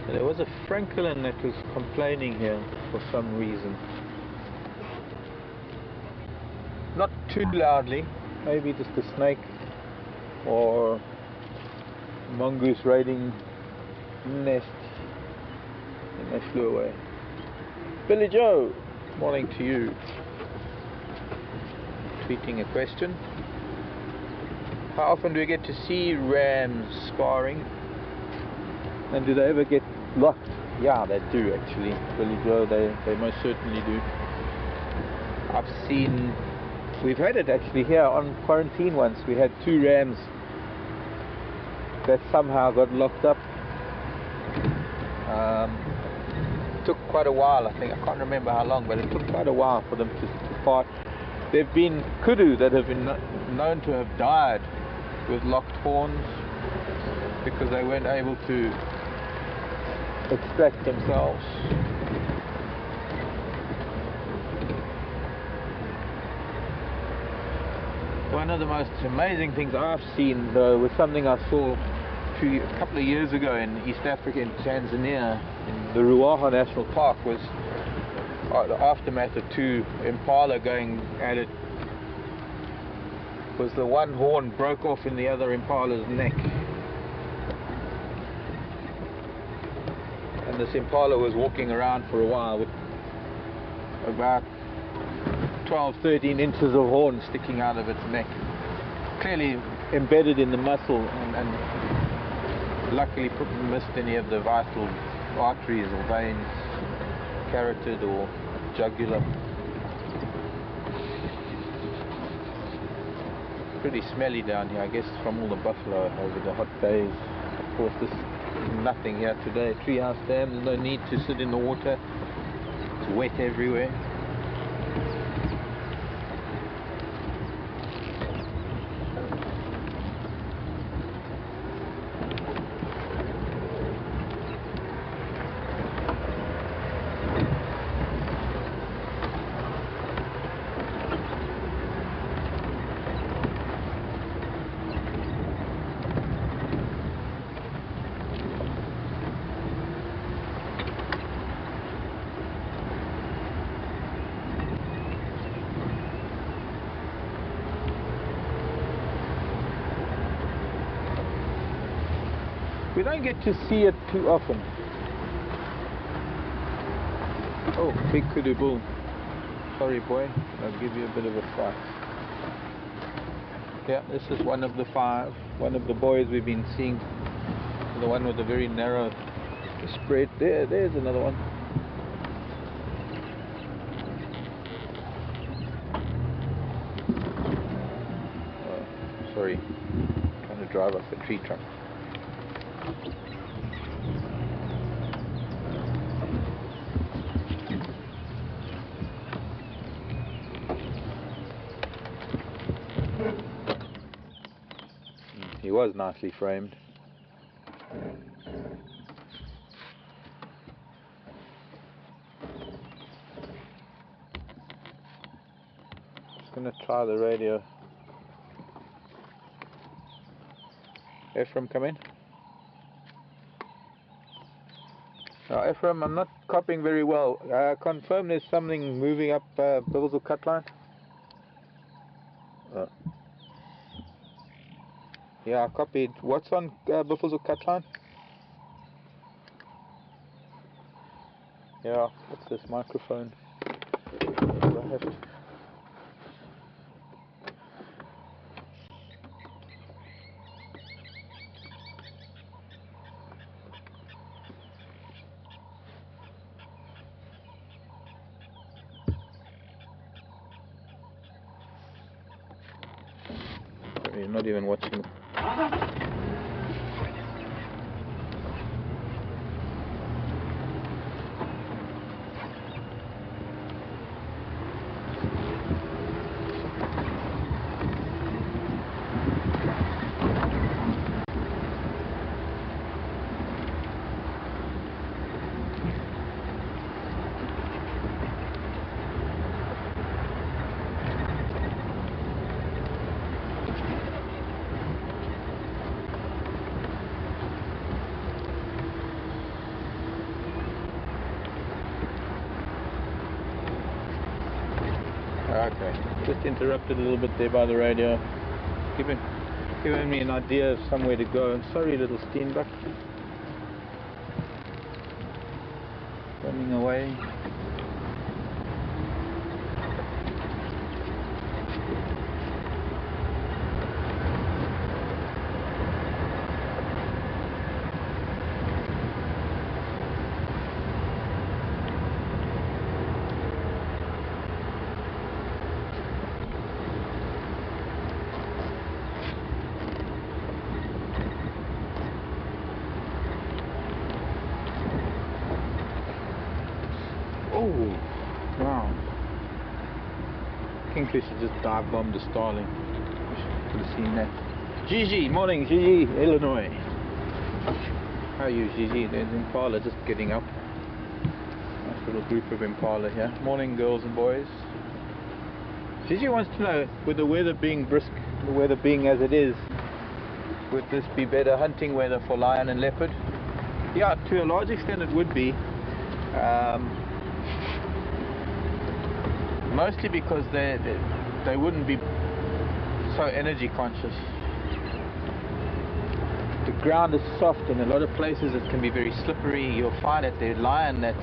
There was a francolin that was complaining here for some reason. Not too loudly, maybe just a snake or mongoose raiding nest, and they flew away. Billy Joe, morning to you. Tweeting a question. How often do we get to see rams sparring? And do they ever get locked? Yeah, they do actually, Billy Joe, they most certainly do. I've seen, we've had it actually here on quarantine once. We had 2 rams that somehow got locked up. Took quite a while, I think. I can't remember how long, but it took quite a while for them to part. There have been kudu that have been known to have died with locked horns because they weren't able to extract themselves. One of the most amazing things I've seen, though, was something I saw a couple of years ago in East Africa, in Tanzania, in the Ruaha National Park. Was the aftermath of 2 impala going at it. Was the one horn broke off in the other impala's neck, and this impala was walking around for a while with about 12-13 inches of horn sticking out of its neck, clearly embedded in the muscle, and luckily missed any of the vital arteries or veins, carotid or jugular. Pretty smelly down here, I guess, from all the buffalo over the hot days. Of course, there's nothing here today. Treehouse Dam, there's no need to sit in the water. It's wet everywhere. We don't get to see it too often. Oh, big kudu bull. Sorry boy, I'll give you a bit of a fright. Yeah, this is one of the 5. One of the boys we've been seeing. The one with a very narrow spread. There's another one. Oh, sorry. Trying to drive off the tree trunk. He was nicely framed. Just gonna try the radio. Ephraim, come in. Now, Ephraim, I'm not copying very well. Confirm there's something moving up Buffalo cut line. Yeah, I copied. What's on Buffalo cut line? Yeah, what's this microphone? Do I have to... You're not even watching. Okay, just interrupted a little bit there by the radio, giving me an idea of somewhere to go. And sorry, little steenbok, running away. Oh, wow. Kingfisher just dive bombed a starling. Could have seen that. Gigi, morning Gigi, Illinois. How are you, Gigi? There's Impala just getting up. Nice little group of Impala here. Morning, girls and boys. Gigi wants to know, with the weather being brisk, the weather being as it is, would this be better hunting weather for lion and leopard? Yeah, to a large extent it would be. Mostly because they wouldn't be so energy conscious. The ground is soft. In a lot of places it can be very slippery. You'll find that the lion that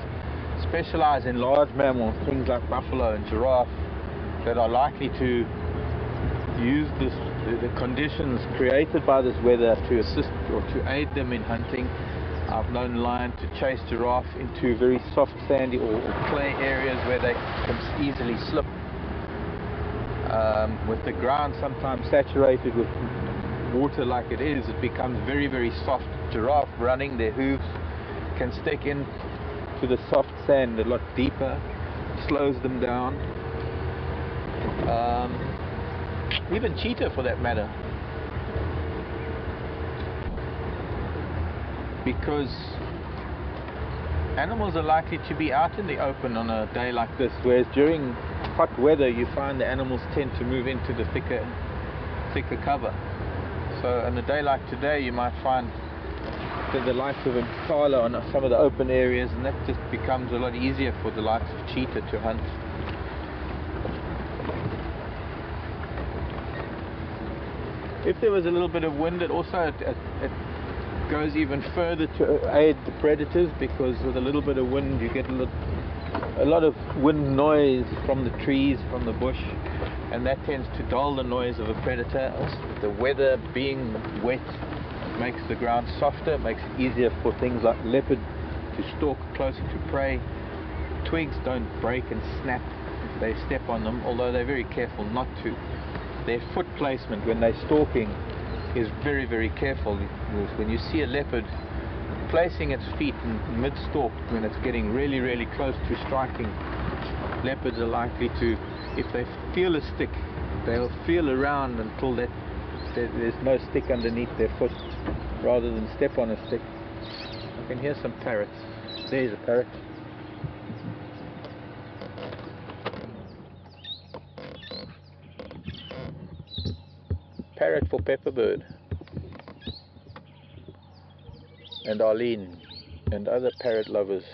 specialize in large mammals, things like buffalo and giraffe, that are likely to use the conditions created by this weather to assist or to aid them in hunting. I've known lion to chase giraffe into very soft sandy or clay areas where they can easily slip. With the ground sometimes saturated with water like it is, it becomes very, very soft. Giraffe running, their hooves can stick in to the soft sand a lot deeper, slows them down. Even cheetah for that matter. Because animals are likely to be out in the open on a day like this, whereas during hot weather you find the animals tend to move into the thicker cover. So on a day like today you might find the likes of impala on some of the open areas, and that just becomes a lot easier for the likes of cheetah to hunt. If there was a little bit of wind, it also it goes even further to aid the predators, because with a little bit of wind you get a lot of wind noise from the trees, from the bush, and that tends to dull the noise of a predator. Also, the weather being wet makes the ground softer, makes it easier for things like leopard to stalk closer to prey. Twigs don't break and snap if they step on them, although they're very careful not to. Their foot placement when they're stalking is very, very careful. When you see a leopard placing its feet in mid-stalk when it's getting really, really close to striking, leopards are likely to, if they feel a stick, they'll feel around until there's no stick underneath their foot, rather than step on a stick. I can hear some parrots. There's a parrot. Parrot for Pepperbird and Arlene and other parrot lovers.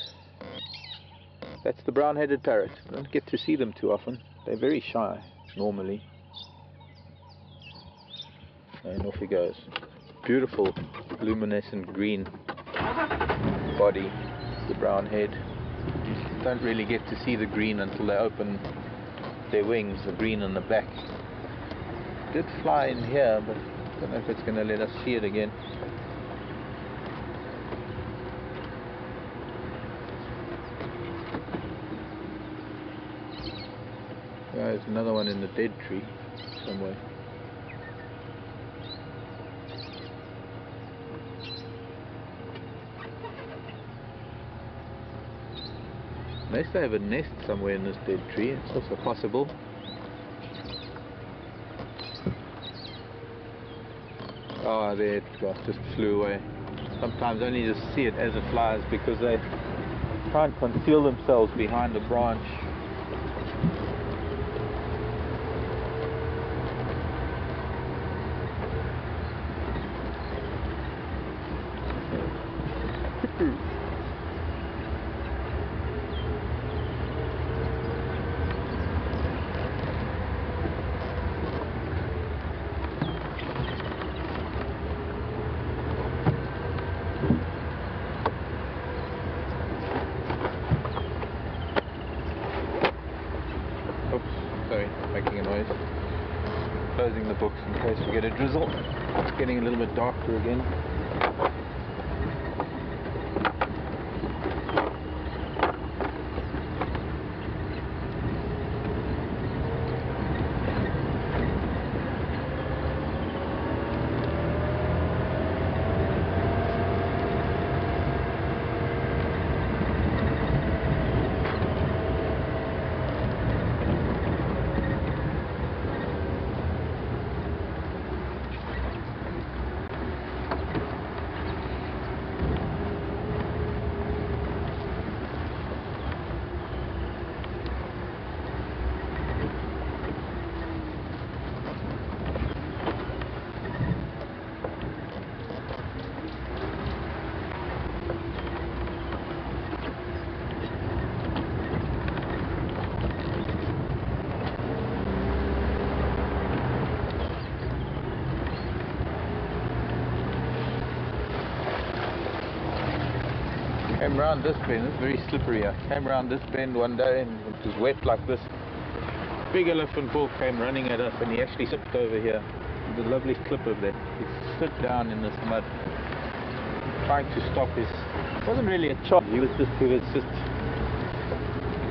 That's the brown-headed parrot. I don't get to see them too often. They're very shy normally. And off he goes. Beautiful luminescent green body, the brown head. Don't really get to see the green until they open their wings, the green on the back. Did fly in here, but I don't know if it's going to let us see it again. There's another one in the dead tree somewhere. Unless they have a nest somewhere in this dead tree, it's also possible. Oh, there it just flew away. Sometimes only just see it as it flies, because they can't conceal themselves behind a branch. closing the books in case we get a drizzle. It's getting a little bit darker again. Came around this bend, it's very slippery. I came around this bend one day and it was wet like this. Big elephant bull came running at us and he actually slipped over here. There's a lovely clip of that. He slipped down in this mud, trying to stop his. It wasn't really a chop. He was just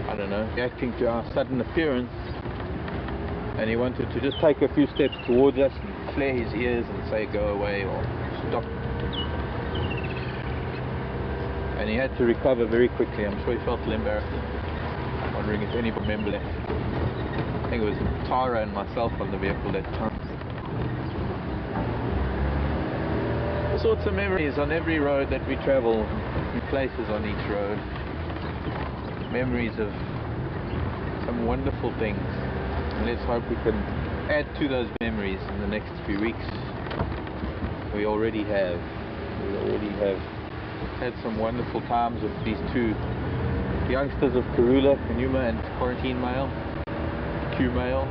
I don't know, reacting to our sudden appearance. And he wanted to just take a few steps towards us and flare his ears and say go away or stop. And he had to recover very quickly. I'm sure he felt a little embarrassed. Wondering if any member left. I think it was Tara and myself on the vehicle that time. All sorts of memories on every road that we travel, new places on each road. Memories of some wonderful things. And let's hope we can add to those memories in the next few weeks. We already have. Had some wonderful times with these two youngsters of Karula, Kanuma and Quarantine Male, Q Male,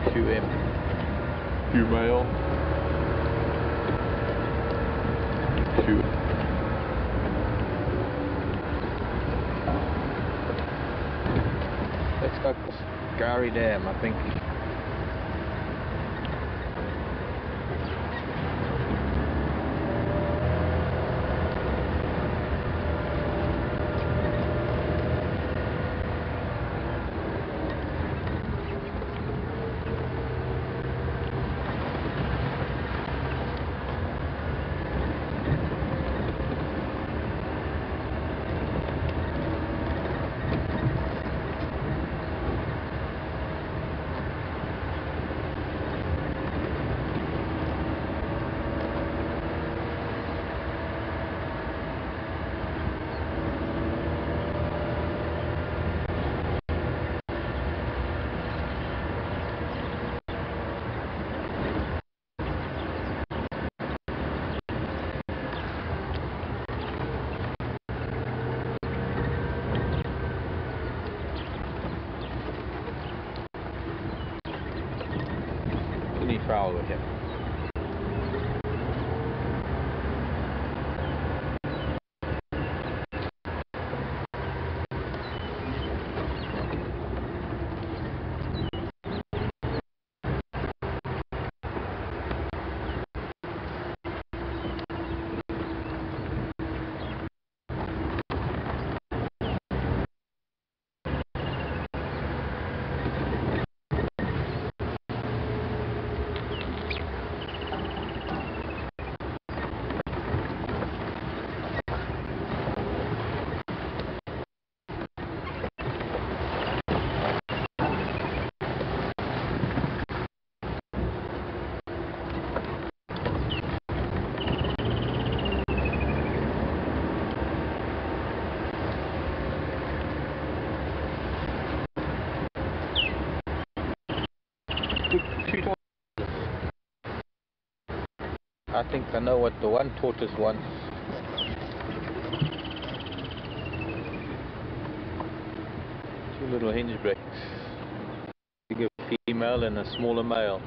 QM, Q Male, Q. Let's go to Gari Dam, I think. Foul with him. I think I know what the one tortoise wants. Two little hinge breaks. Bigger female and a smaller male.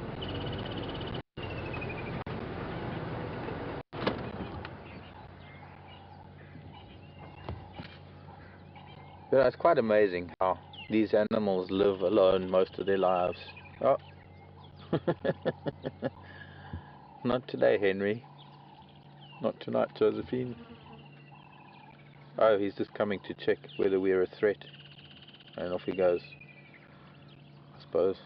But it's quite amazing how These animals live alone most of their lives. Oh. Not today, Henry. Not tonight, Josephine. Oh, he's just coming to check whether we're a threat. And off he goes. I suppose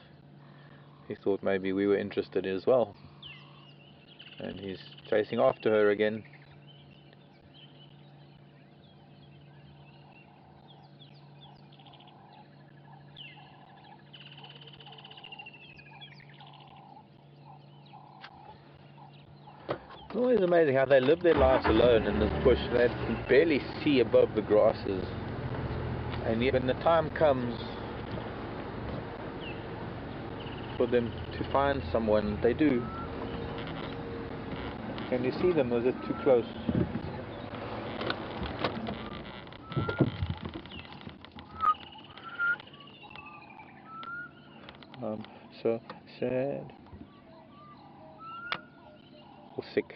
he thought maybe we were interested as well. And he's chasing after her again. It's always amazing how they live their lives alone in this bush. They can barely see above the grasses. And yet when the time comes for them to find someone, they do. Can you see them, or is it too close? So sad. Or sick.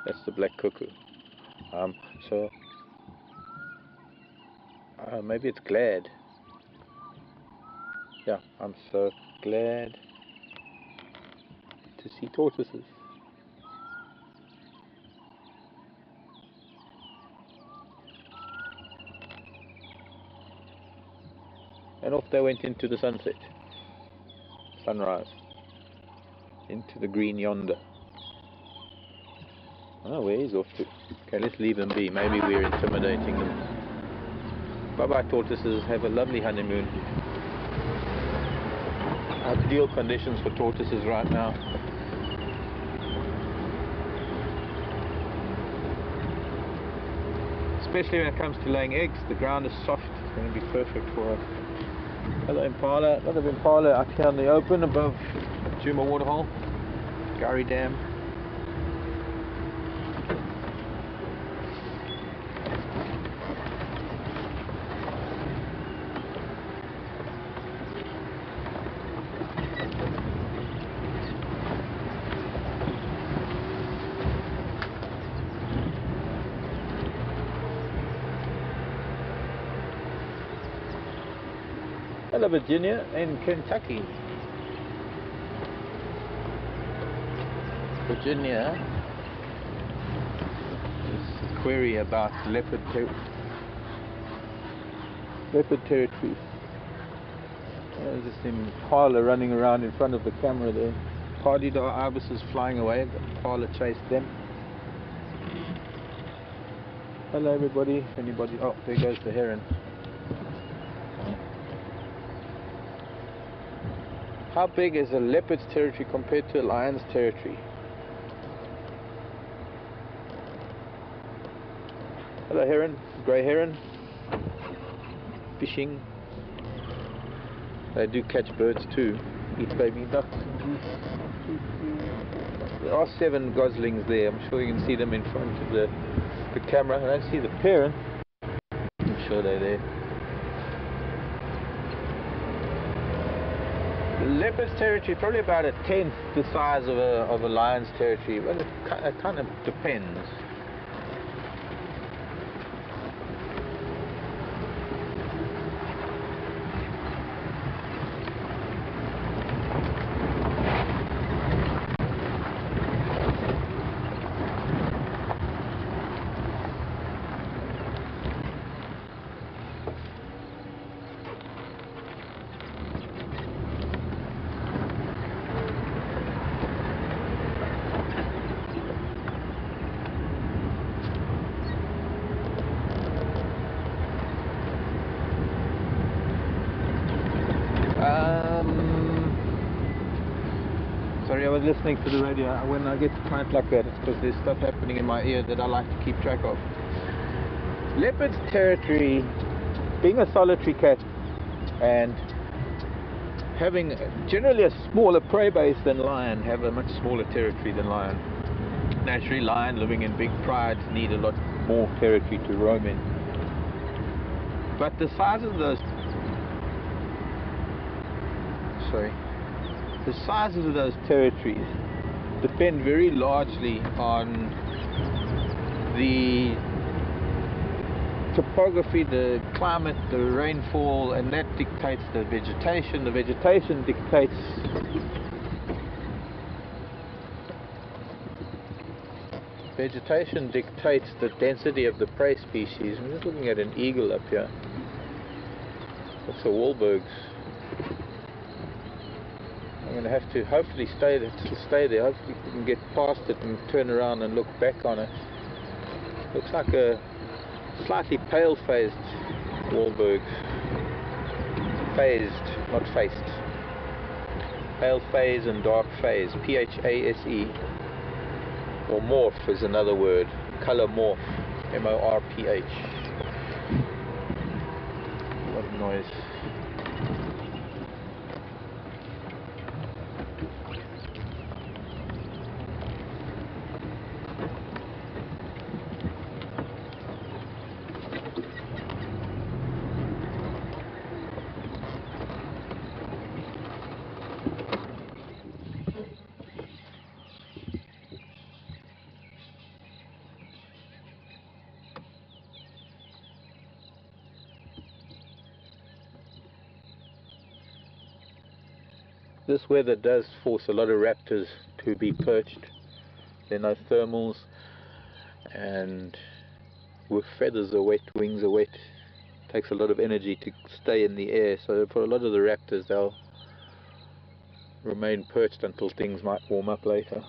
That's the black cuckoo. Maybe it's glad. Yeah, I'm so glad to see tortoises. And off they went into the sunset. Sunrise. Into the green yonder. Oh, where he's off to. Okay, let's leave them be. Maybe we're intimidating them. Bye-bye, tortoises. Have a lovely honeymoon. Ideal conditions for tortoises right now. Especially when it comes to laying eggs. The ground is soft. It's going to be perfect for us. Hello impala. A lot of impala out here in the open above Juma Waterhole. Gurry Dam. Hello Virginia and Kentucky. Virginia, this query about leopard territories. There's this impala running around in front of the camera there. Pardida ibises flying away, the impala chased them. Hello everybody, anybody? Oh, there goes the heron. How big is a leopard's territory compared to a lion's territory? Hello heron, grey heron. Fishing. They do catch birds too. Eat baby ducks. There are 7 goslings there. I'm sure you can see them in front of the camera. I don't see the parent. I'm sure they're there. Leopard's territory probably about a 10th the size of a lion's territory. Well, it kind of depends. Sorry, I was listening to the radio. When I get quiet like that, it's because there's stuff happening in my ear that I like to keep track of. Leopard's territory, being a solitary cat and having generally a smaller prey base than lion, have a much smaller territory than lion. Naturally, lion living in big prides need a lot more territory to roam in. But the size of those the sizes of those territories depend very largely on the topography, the climate, the rainfall, and that dictates the vegetation. The vegetation dictates the density of the prey species. I'm just looking at an eagle up here. That's a Wahlberg's. I'm going to have to hopefully stay there. Hopefully we can get past it and turn around and look back on it. Looks like a slightly pale-phased Wahlberg. Phased, not faced. Pale phase and dark phase. P-H-A-S-E. Or morph is another word. Color morph. M-O-R-P-H. What noise. This weather does force a lot of raptors to be perched. They're no thermals, and with feathers are wet, wings are wet, it takes a lot of energy to stay in the air. So for a lot of the raptors, they'll remain perched until things might warm up later.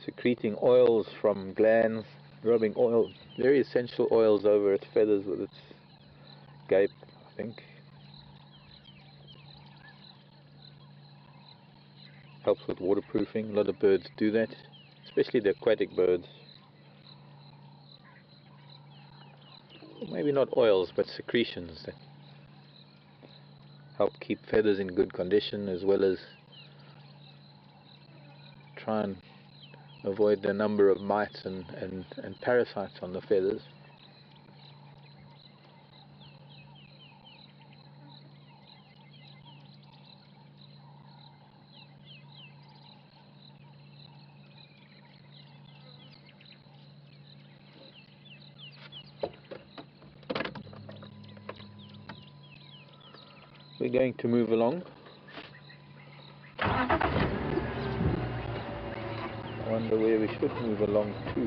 Secreting oils from glands, rubbing oil, very essential oils over its feathers with its gape, I think. Helps with waterproofing. A lot of birds do that, especially the aquatic birds. Maybe not oils, but secretions that help keep feathers in good condition, as well as try and avoid the number of mites and parasites on the feathers. We're going to move along. I wonder where we should move along to.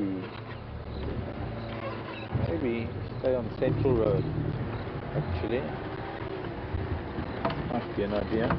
Maybe stay on Central Road, actually. Might be an idea.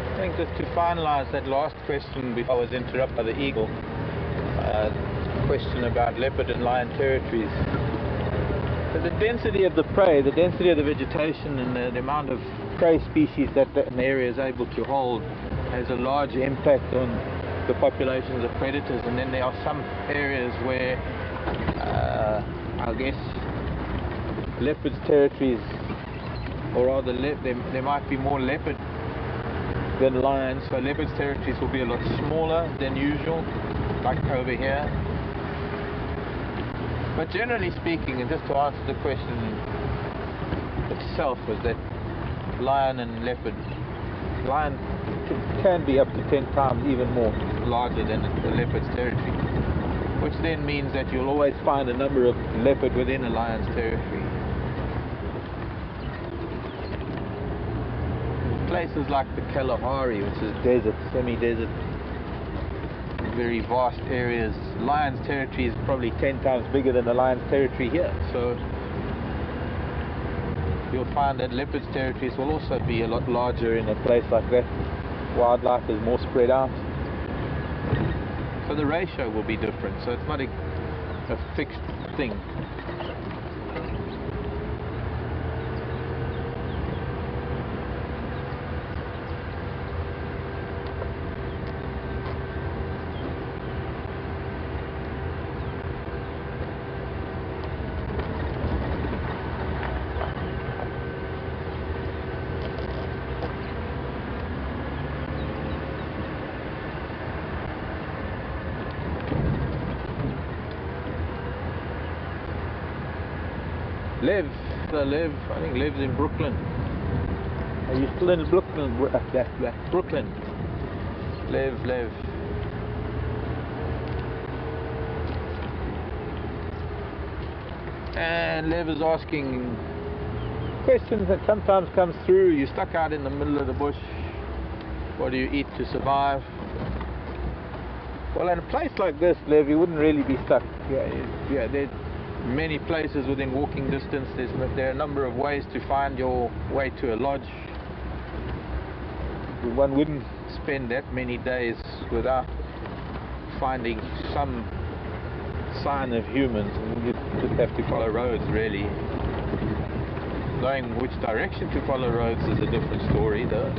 I think just to finalize that last question before I was interrupted by the eagle, question about leopard and lion territories. So the density of the prey, the density of the vegetation, and the amount of prey species that an area is able to hold has a large impact on the populations of predators. And then there are some areas where I guess leopard's territories, or rather there might be more leopard than lions, so leopard's territories will be a lot smaller than usual, like over here. But generally speaking, and just to answer the question itself, was that lion and leopard, lion can be up to 10 times even more larger than the leopard's territory. which then means that you'll always find a number of leopard within a lion's territory. Places like the Kalahari, which is desert, semi-desert, very vast areas. Lion's territory is probably 10 times bigger than the lion's territory here, so you'll find that leopard's territories will also be a lot larger in a place like that. Wildlife is more spread out, so the ratio will be different, so it's not a fixed thing. Liv, I think lives in Brooklyn. Are you still in Brooklyn? Brooklyn. Liv. And Liv is asking questions that sometimes comes through. You're stuck out in the middle of the bush. What do you eat to survive? Well, in a place like this, Liv, you wouldn't really be stuck. Yeah, there's many places within walking distance. There are a number of ways to find your way to a lodge. One wouldn't spend that many days without finding some sign of humans. You just have to follow roads, really. Knowing which direction to follow roads is a different story, though.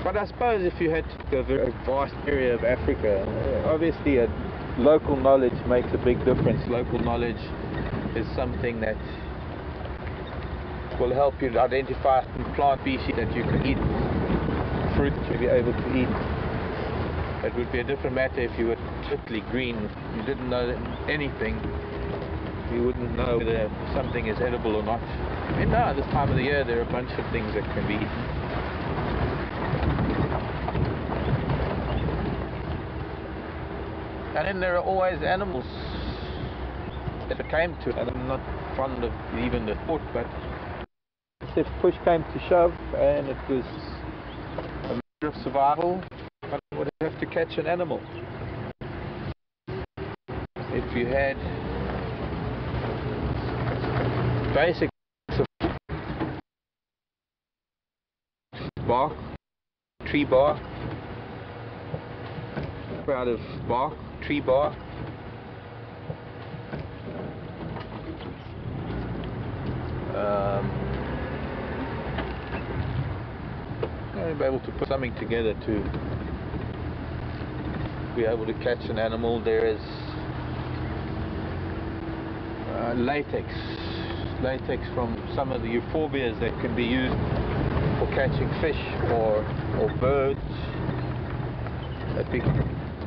But I suppose if you had to go a very vast area of Africa, obviously local knowledge makes a big difference. Local knowledge is something that will help you identify some plant species that you can eat, fruit to be able to eat. It would be a different matter if you were totally green. You didn't know anything. You wouldn't know whether something is edible or not. And now, this time of the year, there are a bunch of things that can be eaten. And then there are always animals that it came to, and I'm not fond of even the thought, but if push came to shove and it was a matter of survival, I would have to catch an animal. If you had basic bark, tree bark, out of bark, tree bark, you'll be able to put something together to be able to catch an animal. There is latex from some of the euphorbias that can be used for catching fish or birds.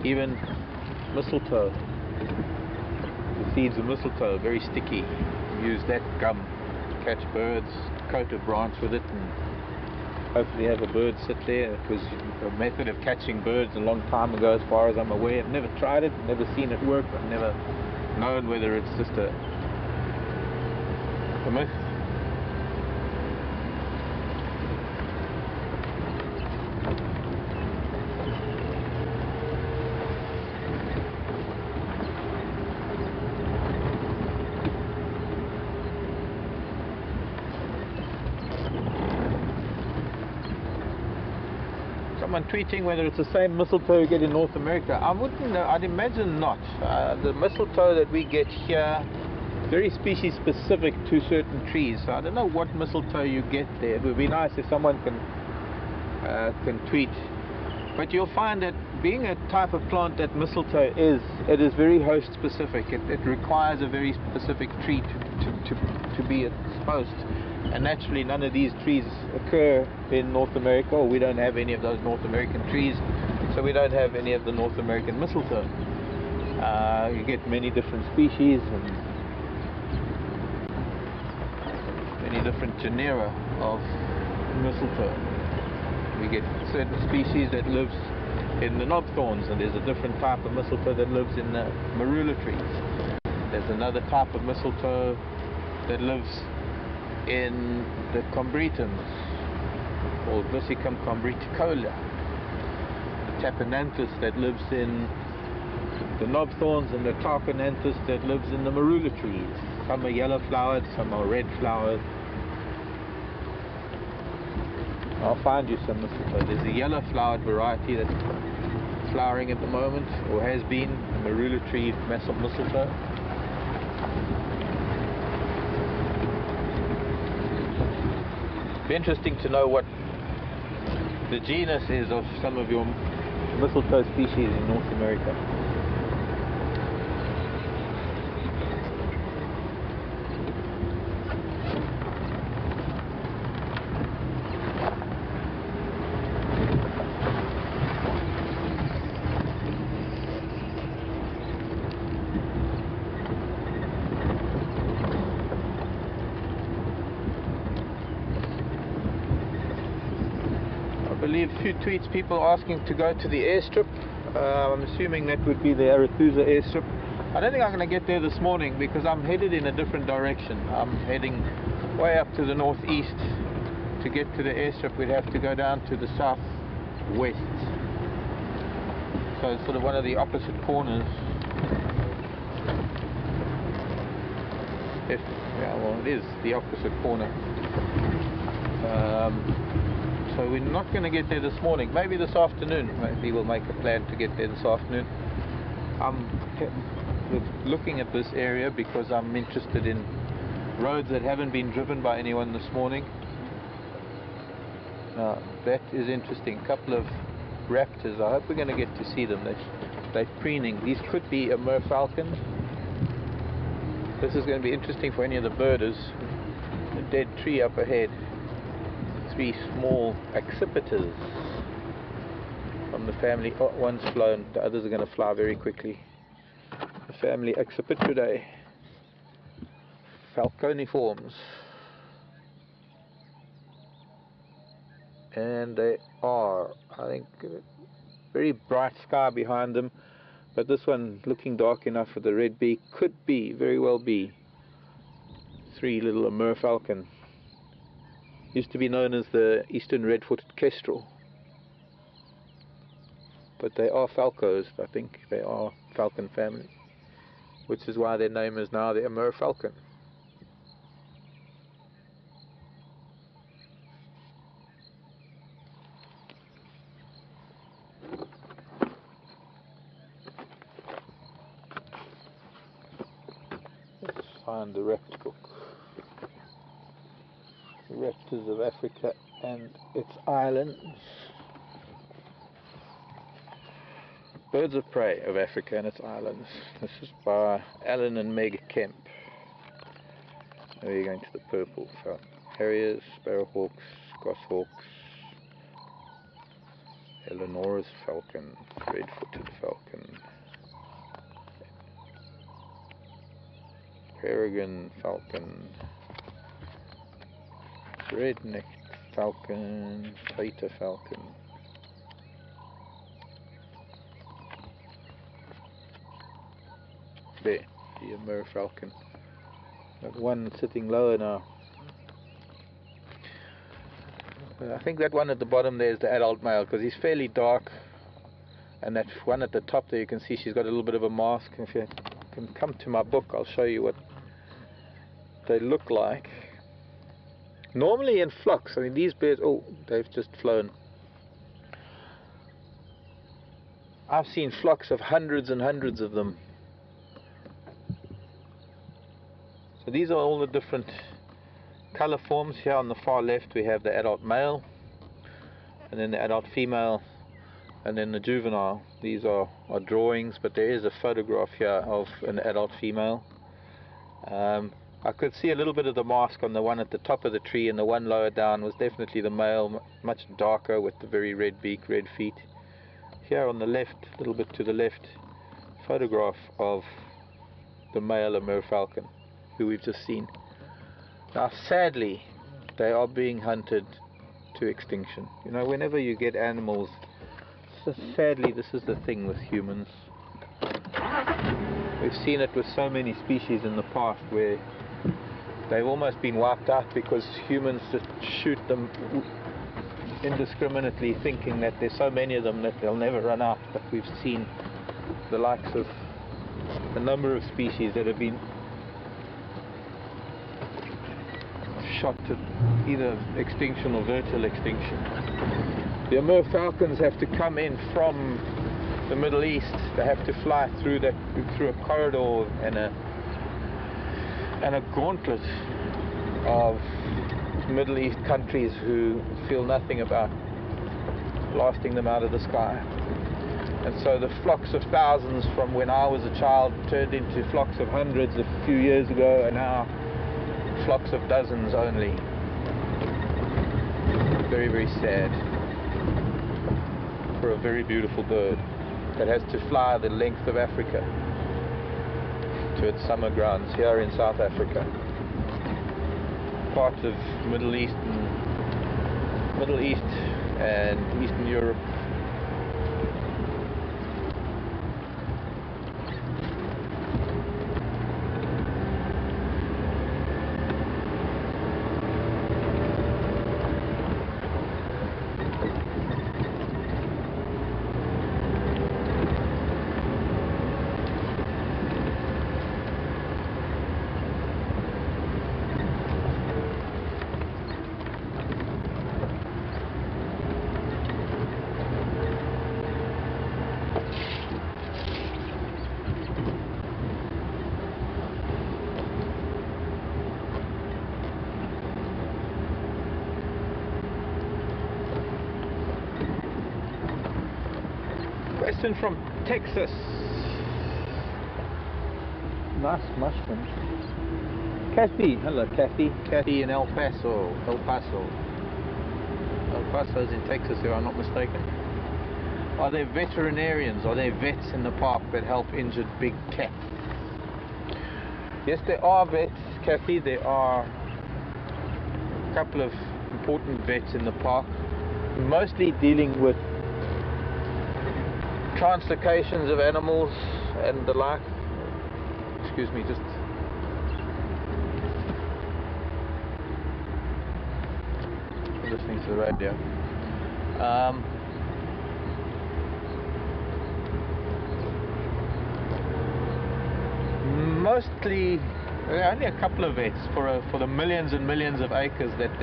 Even mistletoe, the seeds of mistletoe, very sticky. Use that gum to catch birds, coat a branch with it, and hopefully have a bird sit there. It was a method of catching birds a long time ago, as far as I'm aware. I've never tried it, never seen it work. I've never known whether it's just a myth. Someone tweeting whether it's the same mistletoe you get in North America. I wouldn't know. I'd imagine not. The mistletoe that we get here, very species specific to certain trees. So I don't know what mistletoe you get there. It would be nice if someone can tweet. But you'll find that being a type of plant that mistletoe is, it is very host specific. It requires a very specific tree to be its host. And naturally none of these trees occur in North America, or we don't have any of those North American trees, so we don't have any of the North American mistletoe. You get many different species and many different genera of mistletoe. We get certain species that lives in the knobthorns, and there's a different type of mistletoe that lives in the marula trees. There's another type of mistletoe that lives in the combretums, called Vissicum combreticola. The tapenanthus that lives in the knobthorns, and the tarpananthus that lives in the marula trees. Some are yellow flowered, some are red flowered. I'll find you some mistletoe. There's a yellow flowered variety that's flowering at the moment, or has been, the marula tree mistletoe. It'd be interesting to know what the genus is of some of your mistletoe species in North America. I believe a few tweets, people asking to go to the airstrip. I'm assuming that would be the Arathusa airstrip. I don't think I'm going to get there this morning because I'm headed in a different direction. I'm heading way up to the northeast. To get to the airstrip we'd have to go down to the southwest. So it's sort of one of the opposite corners. Yeah, well, it is the opposite corner. So we're not going to get there this morning. Maybe this afternoon. Maybe we'll make a plan to get there this afternoon. I'm looking at this area because I'm interested in roads that haven't been driven by anyone this morning. Now that is interesting. A couple of raptors. I hope we're going to get to see them. They're preening. These could be a merfalcon. This is going to be interesting for any of the birders. A dead tree up ahead. 3 small accipiters from the family. Oh, one's flown, the others are going to fly very quickly. The family Accipitridae, falconiforms, and they are, I think, very bright sky behind them, but this one looking dark enough for the red beak could be, very well be, 3 little merfalcon. Used to be known as the eastern red-footed kestrel, but they are falcos. I think they are falcon family, which is why their name is now the merfalcon. Let's find the rapt book. The Raptors of Africa and its islands. Birds of Prey of Africa and its islands. This is by Alan and Meg Kemp. Now you're going to the purple. Harriers, sparrowhawks, goshawks, Eleanor's falcon, red-footed falcon, peregrine falcon, red-necked falcon, tater falcon. There, the merfalcon. That one sitting lower now. I think that one at the bottom there is the adult male because he's fairly dark, and that one at the top there you can see she's got a little bit of a mask. If you can come to my book I'll show you what they look like. Normally in flocks. I mean these birds, oh, they've just flown. I've seen flocks of hundreds and hundreds of them. So these are all the different color forms. Here on the far left we have the adult male, and then the adult female, and then the juvenile. These are drawings, but there is a photograph here of an adult female. I could see a little bit of the mask on the one at the top of the tree, and the one lower down was definitely the male, much darker with the very red beak, red feet. Here on the left, a little bit to the left, photograph of the male merfalcon, who we've just seen. Now sadly they are being hunted to extinction. You know, whenever you get animals, so sadly this is the thing with humans. We've seen it with so many species in the past where they've almost been wiped out because humans just shoot them indiscriminately, thinking that there's so many of them that they'll never run out. But we've seen the likes of a number of species that have been shot to either extinction or virtual extinction. The Amur falcons have to come in from the Middle East. They have to fly through a corridor and a gauntlet of Middle East countries who feel nothing about blasting them out of the sky. And so the flocks of thousands from when I was a child turned into flocks of hundreds a few years ago, and now flocks of dozens only. Very, very sad for a very beautiful bird that has to fly the length of Africa to its summer grounds here in South Africa. Parts of Middle East and Eastern Europe. Question from Texas. Nice mushrooms. Kathy, hello Kathy. Kathy in El Paso. El Paso's in Texas, if I'm not mistaken. Are there veterinarians? Are there vets in the park that help injured big cats? Yes, there are vets, Kathy. There are a couple of important vets in the park, mostly dealing with translocations of animals and the like. Excuse me, just listening to the radio. Mostly, there are only a couple of vets for the millions and millions of acres that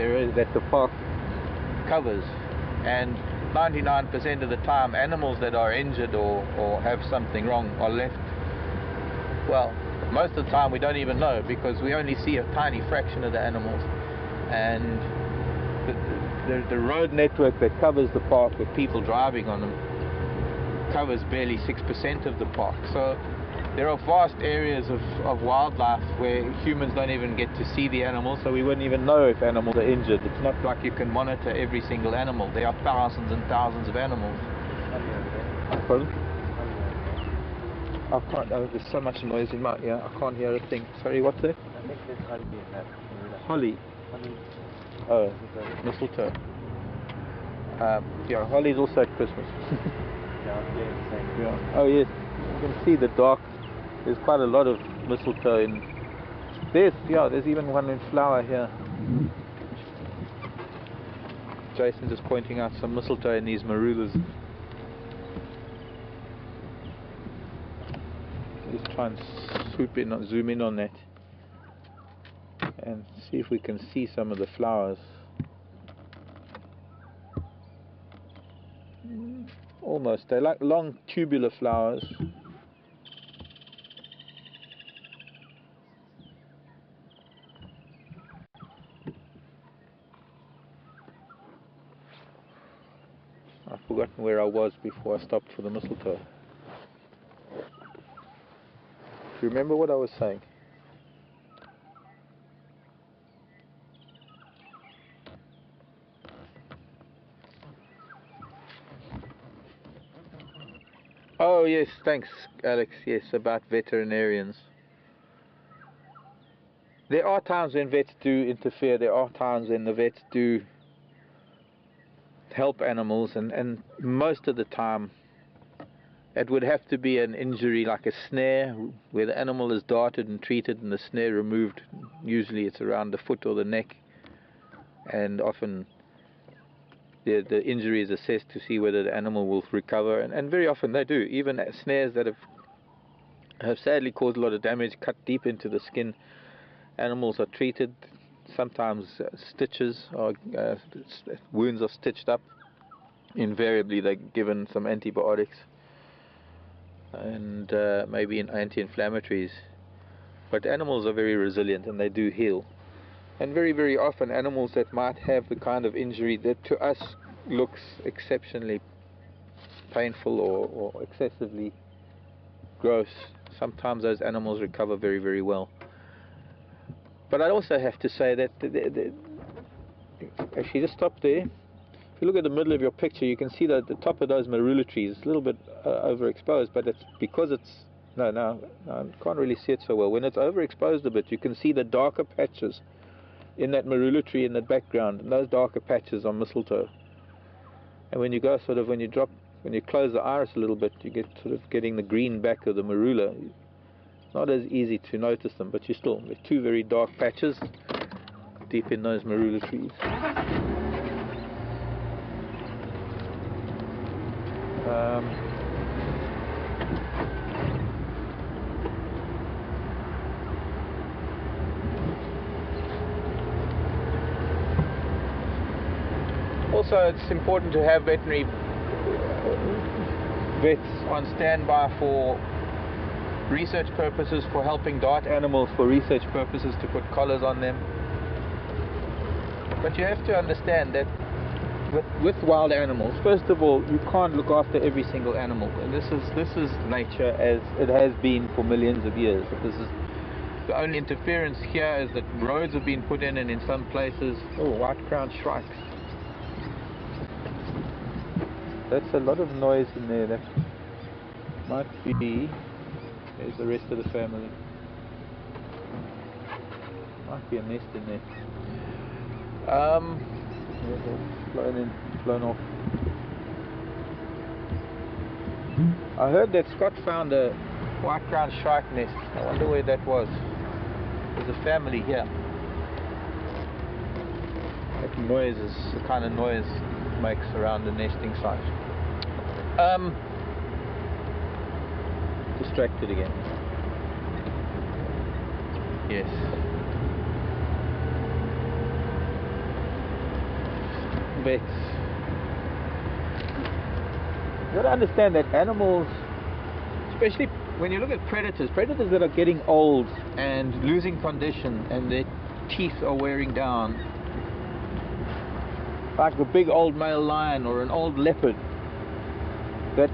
the park covers, and 99% of the time animals that are injured or have something wrong are left, well, most of the time we don't even know, because we only see a tiny fraction of the animals, and the road network that covers the park with people driving on them covers barely 6% of the park. So there are vast areas of wildlife where humans don't even get to see the animals, so we wouldn't even know if animals are injured. It's not like you can monitor every single animal. There are thousands and thousands of animals. Pardon? I can't, there's so much noise in my ear, I can't hear a thing. Sorry, what's that? I think there's holly in that. Holly? Holly. Oh, mistletoe. Yeah, holly's also at Christmas. Yeah, same. Yeah. Oh yes, you can see the dark. There's quite a lot of mistletoe in. There's even one in flower here. Jason just pointing out some mistletoe in these marulas. Let's try and zoom in on that, and see if we can see some of the flowers. Almost, they're like long tubular flowers. I've forgotten where I was before I stopped for the mistletoe. Do you remember what I was saying? Oh yes, thanks Alex, yes, about veterinarians. There are times when vets do interfere, there are times when the vets do help animals, and most of the time it would have to be an injury like a snare, where the animal is darted and treated and the snare removed. Usually it's around the foot or the neck, and often the injury is assessed to see whether the animal will recover, and very often they do. Even snares that have sadly caused a lot of damage, cut deep into the skin, animals are treated. Sometimes stitches or wounds are stitched up. Invariably they're given some antibiotics and maybe anti-inflammatories, but animals are very resilient and they do heal. And very often animals that might have the kind of injury that to us looks exceptionally painful or excessively gross, sometimes those animals recover very well. But I also have to say that actually, just stop there. If you look at the middle of your picture, you can see that the top of those marula trees is a little bit overexposed, but it's because it's no, I can't really see it so well. When it's overexposed a bit, you can see the darker patches in that marula tree in the background, and those darker patches are mistletoe. And when you go when you close the iris a little bit, you get getting the green back of the marula. It's not as easy to notice them, but there's two very dark patches deep in those marula trees. Also, it's important to have veterinary vets on standby for research purposes, for helping dart animals for research purposes, to put collars on them. But you have to understand that with wild animals, first of all, you can't look after every single animal, and this is nature as it has been for millions of years. The only interference here is that roads have been put in, and in some places, white-crowned shrikes. That's a lot of noise in there. That might be. There's the rest of the family. Might be a nest in there. Flown off. I heard that Scott found a white-crowned shrike nest. I wonder where that was. There's a family here. That noise is the kind of noise it makes around the nesting site. Distracted again. Yes. Vets. You got to understand that animals, especially when you look at predators that are getting old and losing condition and their teeth are wearing down, like a big old male lion or an old leopard that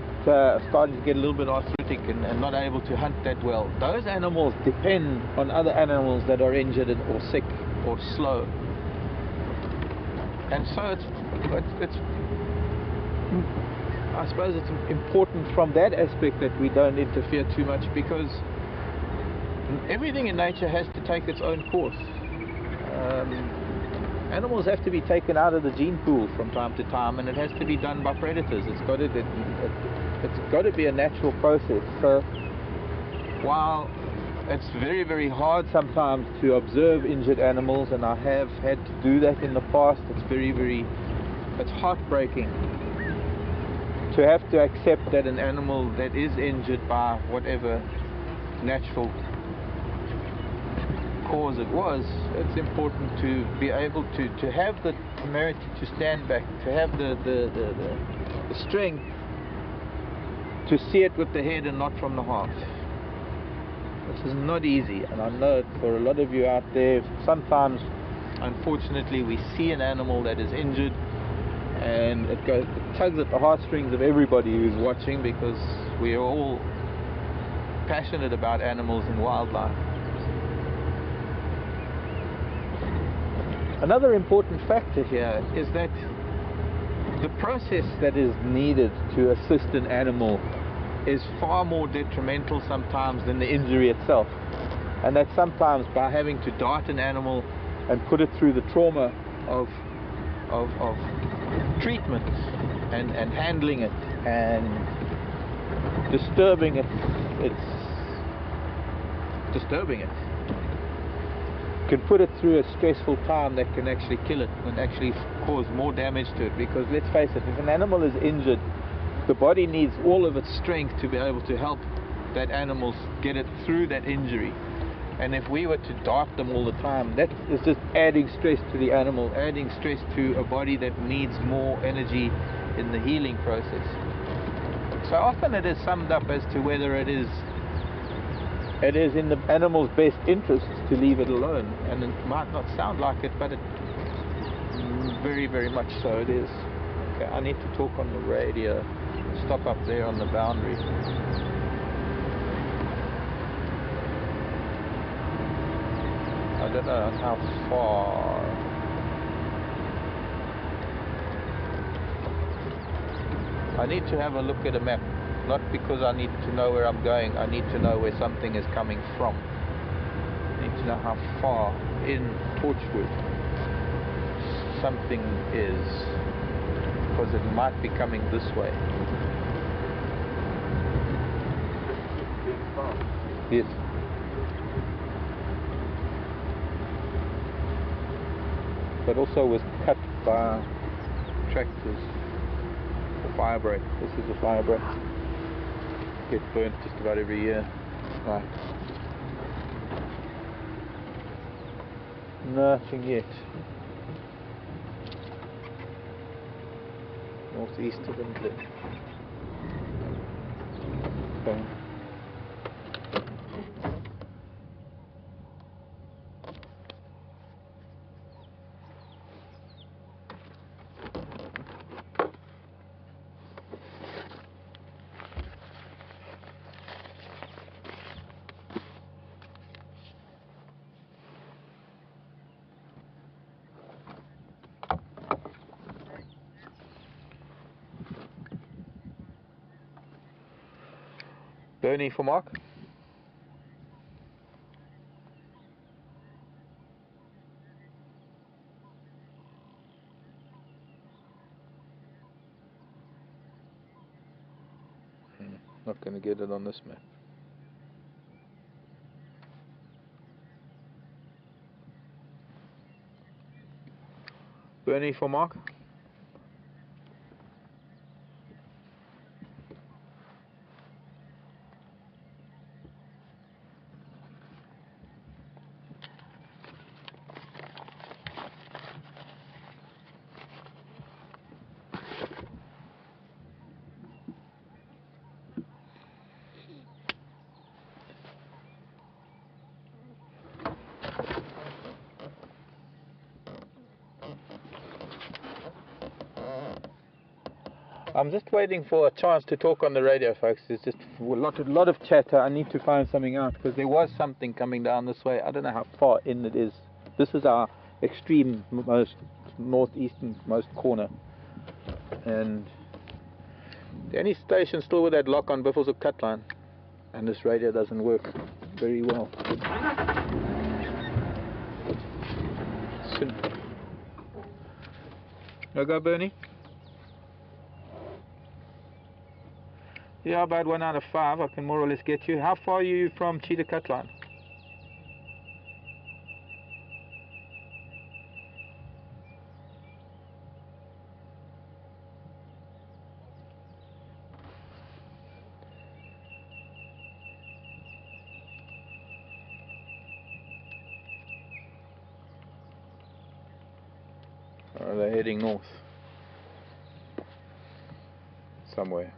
starting to get a little bit arthritic and not able to hunt that well. Those animals depend on other animals that are injured or sick or slow. And so it's I suppose it's important from that aspect that we don't interfere too much, because everything in nature has to take its own course. Animals have to be taken out of the gene pool from time to time, and it has to be done by predators. It's got to be a natural process. So while it's very hard sometimes to observe injured animals, and I have had to do that in the past, it's heartbreaking to have to accept that an animal that is injured by whatever natural cause it was, it's important to be able to have the temerity to stand back, to have the strength to see it with the head and not from the heart. This is not easy, and I know for a lot of you out there, sometimes unfortunately we see an animal that is injured and it tugs at the heartstrings of everybody who's watching, because we are all passionate about animals and wildlife. Another important factor here is that the process that is needed to assist an animal is far more detrimental sometimes than the injury itself, and that sometimes by having to dart an animal and put it through the trauma of treatment and handling it and disturbing it. It's disturbing it. Can put it through a stressful time that can actually kill it and actually cause more damage to it, because let's face it, if an animal is injured, the body needs all of its strength to be able to help that animal get it through that injury. And if we were to dart them all the time, that is just adding stress to the animal, adding stress to a body that needs more energy in the healing process. So often it is summed up as to whether it is in the animal's best interest to leave it alone, and it might not sound like it, but it very, very much so it is. Okay, I need to talk on the radio. Stop up there on the boundary. I don't know how far. I need to have a look at a map. Not because I need to know where I'm going, I need to know where something is coming from. I need to know how far in Torchwood something is, because it might be coming this way. Yes. But also was cut by tractors. The fire break. This is a fire break. Get burnt just about every year. Right. Nothing yet. Northeast of England. Okay. Bernie for Mark. Not going to get it on this map. Bernie for Mark. I'm just waiting for a chance to talk on the radio, folks. There's just a lot of chatter. I need to find something out, because there was something coming down this way. I don't know how far in it is. This is our extreme most northeasternmost corner, and the only station still with that lock on Biffles or cut line, and this radio doesn't work very well. No go, Bernie? Yeah, about 1 out of 5 I can more or less get you. How far are you from Cheetah Cut Line? Or are they heading north? Somewhere.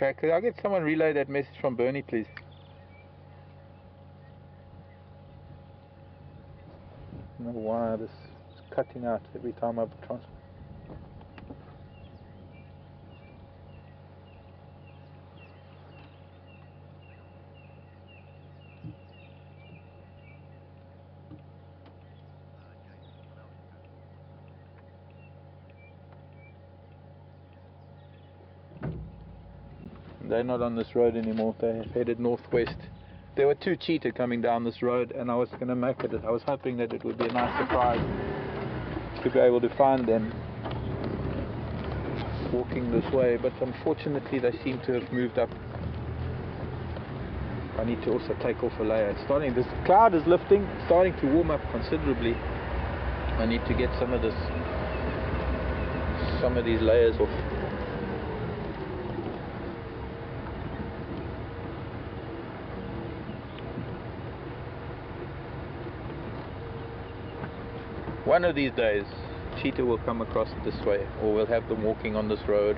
Okay, could I get someone relay that message from Bernie, please? I don't know why this is cutting out every time I transfer. They're not on this road anymore. They have headed northwest there were 2 cheetah coming down this road, and I was going to make it. I was hoping that it would be a nice surprise to be able to find them walking this way, but unfortunately they seem to have moved up. I need to also take off a layer. This cloud is lifting, starting to warm up considerably. I need to get some of these layers off. One of these days, cheetah will come across this way, or we'll have them walking on this road.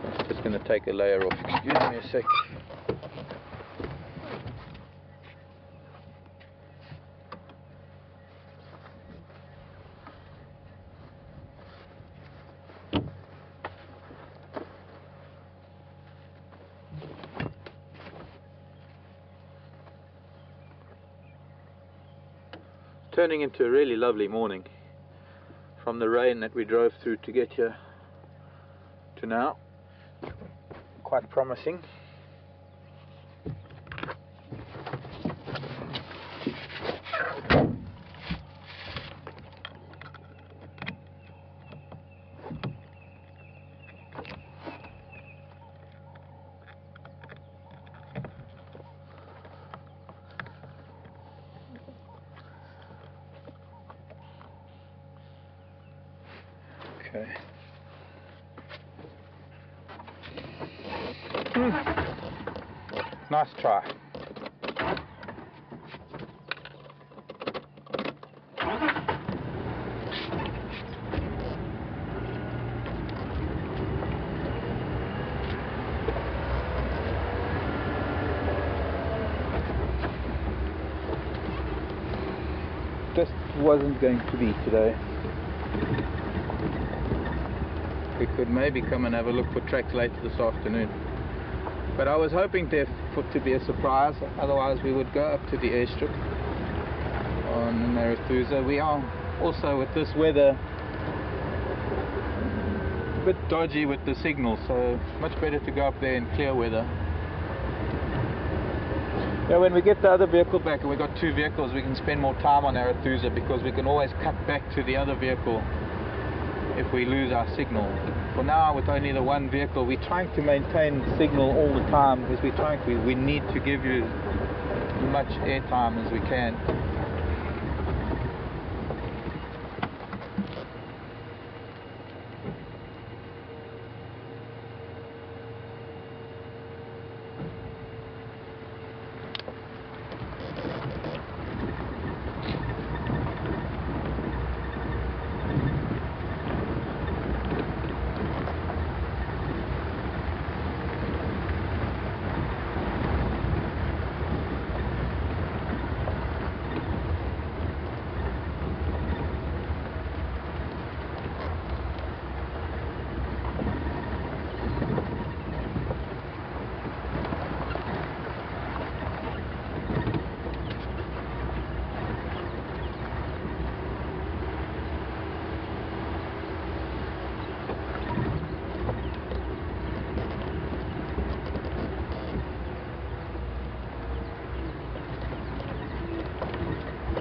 I'm just going to take a layer off. Excuse me a sec. Turning into a really lovely morning from the rain that we drove through to get here to now. Quite promising. Okay. Nice try. Just wasn't going to be today. We could maybe come and have a look for tracks later this afternoon. But I was hoping for it to be a surprise, otherwise we would go up to the airstrip on Narathusa. We are also, with this weather, a bit dodgy with the signal, so much better to go up there in clear weather. Yeah, when we get the other vehicle back, and we've got 2 vehicles, we can spend more time on Narathusa, because we can always cut back to the other vehicle if we lose our signal. For now, with only the 1 vehicle, we're trying to maintain signal all the time, because we need to give you as much airtime as we can.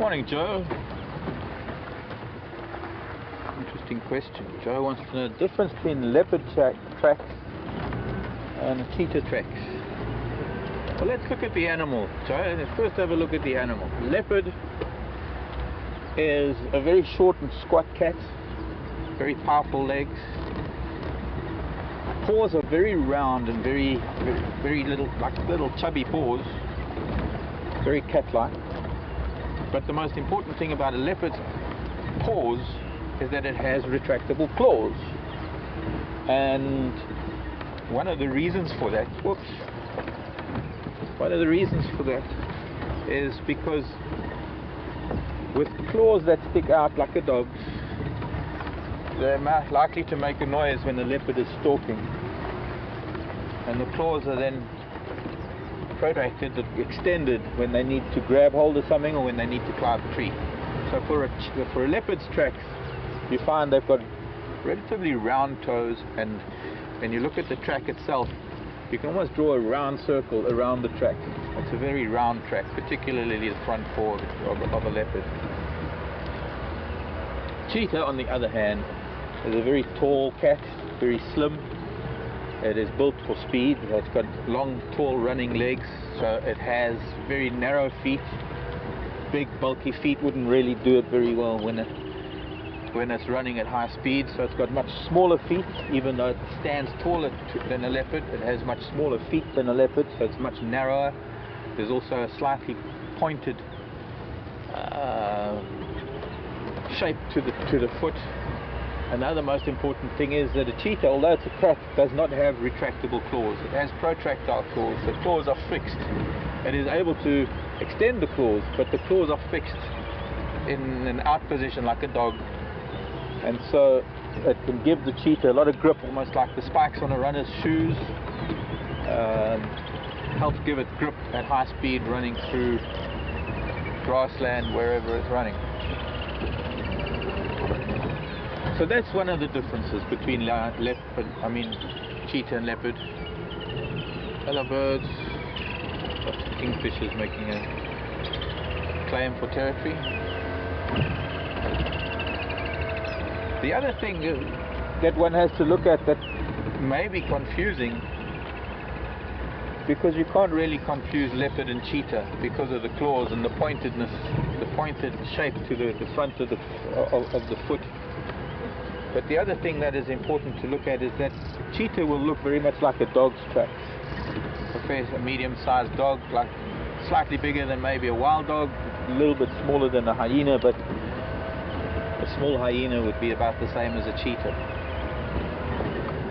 Morning, Joe. Interesting question. Joe wants to know the difference between leopard tracks and cheetah tracks. Well, let's look at the animal, Joe. Let's first have a look at the animal. Leopard is a very short and squat cat, very powerful legs. Paws are very round and very little, like little chubby paws, very cat-like. But the most important thing about a leopard's paws is that it has retractable claws. And one of the reasons for that, is because with claws that stick out like a dog's, they're likely to make a noise when the leopard is stalking. And the claws are then protracted, extended when they need to grab hold of something or when they need to climb a tree. So for a leopard's tracks, you find they've got relatively round toes, and when you look at the track itself, you can almost draw a round circle around the track. It's a very round track, particularly the front paw of a leopard. Cheetah, on the other hand, is a very tall cat, very slim. It is built for speed. It's got long, tall running legs, so it has very narrow feet. Big, bulky feet wouldn't really do it very well when it's running at high speed. So it's got much smaller feet, even though it stands taller than a leopard. It has much smaller feet than a leopard, so it's much narrower. There's also a slightly pointed shape to the foot. Another most important thing is that a cheetah, although it's a cat, does not have retractable claws. It has protractile claws. The claws are fixed. It is able to extend the claws, but the claws are fixed in an out position like a dog. And so it can give the cheetah a lot of grip, almost like the spikes on a runner's shoes. Help give it grip at high speed running through grassland, wherever it's running. So that's one of the differences between cheetah and leopard. Other birds, lots of kingfishers making a claim for territory. The other thing that one has to look at that may be confusing, because you can't really confuse leopard and cheetah because of the claws and the pointedness, the pointed shape to the front of the foot. But the other thing that is important to look at is that cheetah will look very much like a dog's tracks. A medium-sized dog, like slightly bigger than maybe a wild dog, a little bit smaller than a hyena, but a small hyena would be about the same as a cheetah.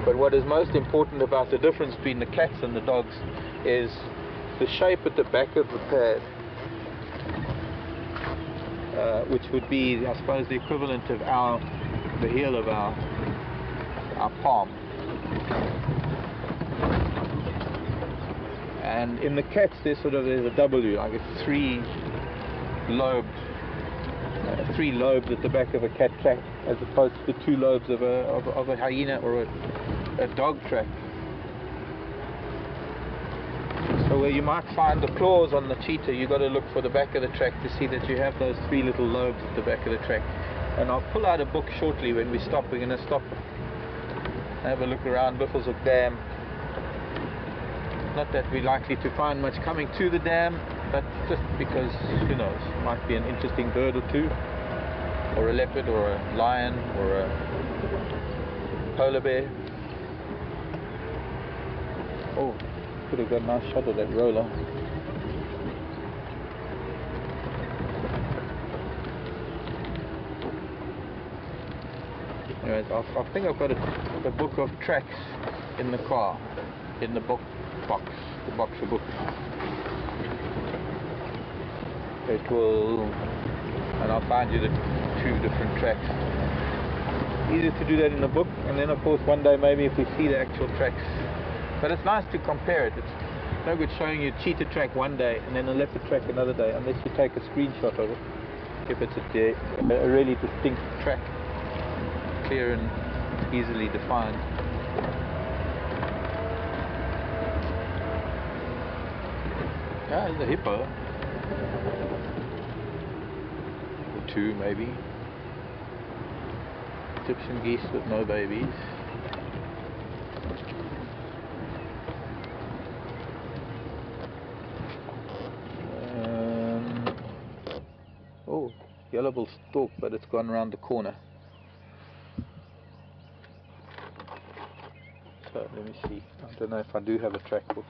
But what is most important about the difference between the cats and the dogs is the shape at the back of the pad, which would be, I suppose, the equivalent of the heel of our palm. And in the cats there's a W, like a three lobes at the back of a cat track, as opposed to the two lobes of a hyena or a dog track. So where you might find the claws on the cheetah, you've got to look for the back of the track to see that you have those three little lobes at the back of the track. And I'll pull out a book shortly when we stop. We're going to stop and have a look around Buffelshoek Dam. Not that we're likely to find much coming to the dam, but just because, who knows, might be an interesting bird or two, or a leopard, or a lion, or a polar bear. Oh, could have got a nice shot of that roller. Anyways, I think I've got a book of tracks in the car, in the box of books. It will, and I'll find you the two different tracks. Easier to do that in a book, and then of course one day maybe if we see the actual tracks. But it's nice to compare it. It's no good showing you cheetah track one day and then a leopard track another day, unless you take a screenshot of it. If it's a really distinct track, clear and easily defined. Yeah, there's a hippo. Or two maybe. Egyptian geese with no babies. Oh, yellow-billed stork, but it's gone around the corner. So let me see. I don't know if I do have a track book.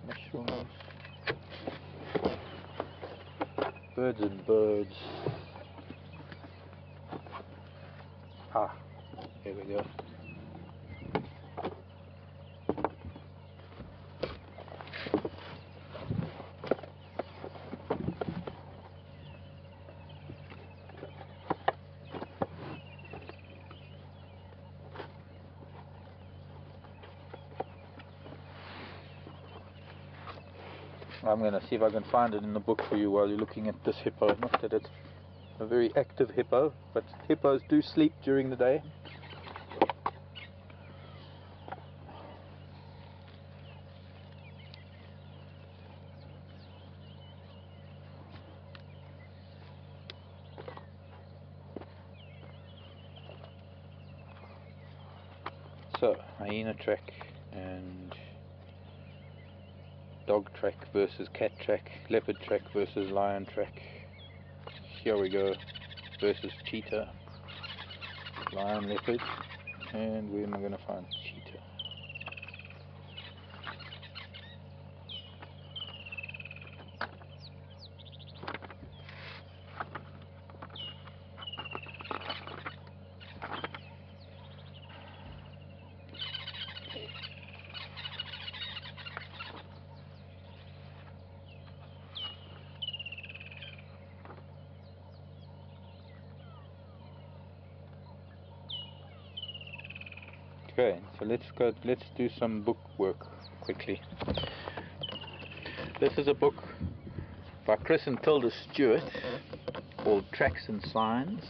Mushrooms. Birds and birds. Ah, here we go. I'm going to see if I can find it in the book for you while you're looking at this hippo. Not that it's a very active hippo, but hippos do sleep during the day. So, hyena track and dog track versus cat track, leopard track versus lion track. Here we go, versus cheetah, lion, leopard, and where am I going to find cheetah? Okay, so let's do some book work quickly. This is a book by Chris and Tilda Stewart called Tracks and Signs,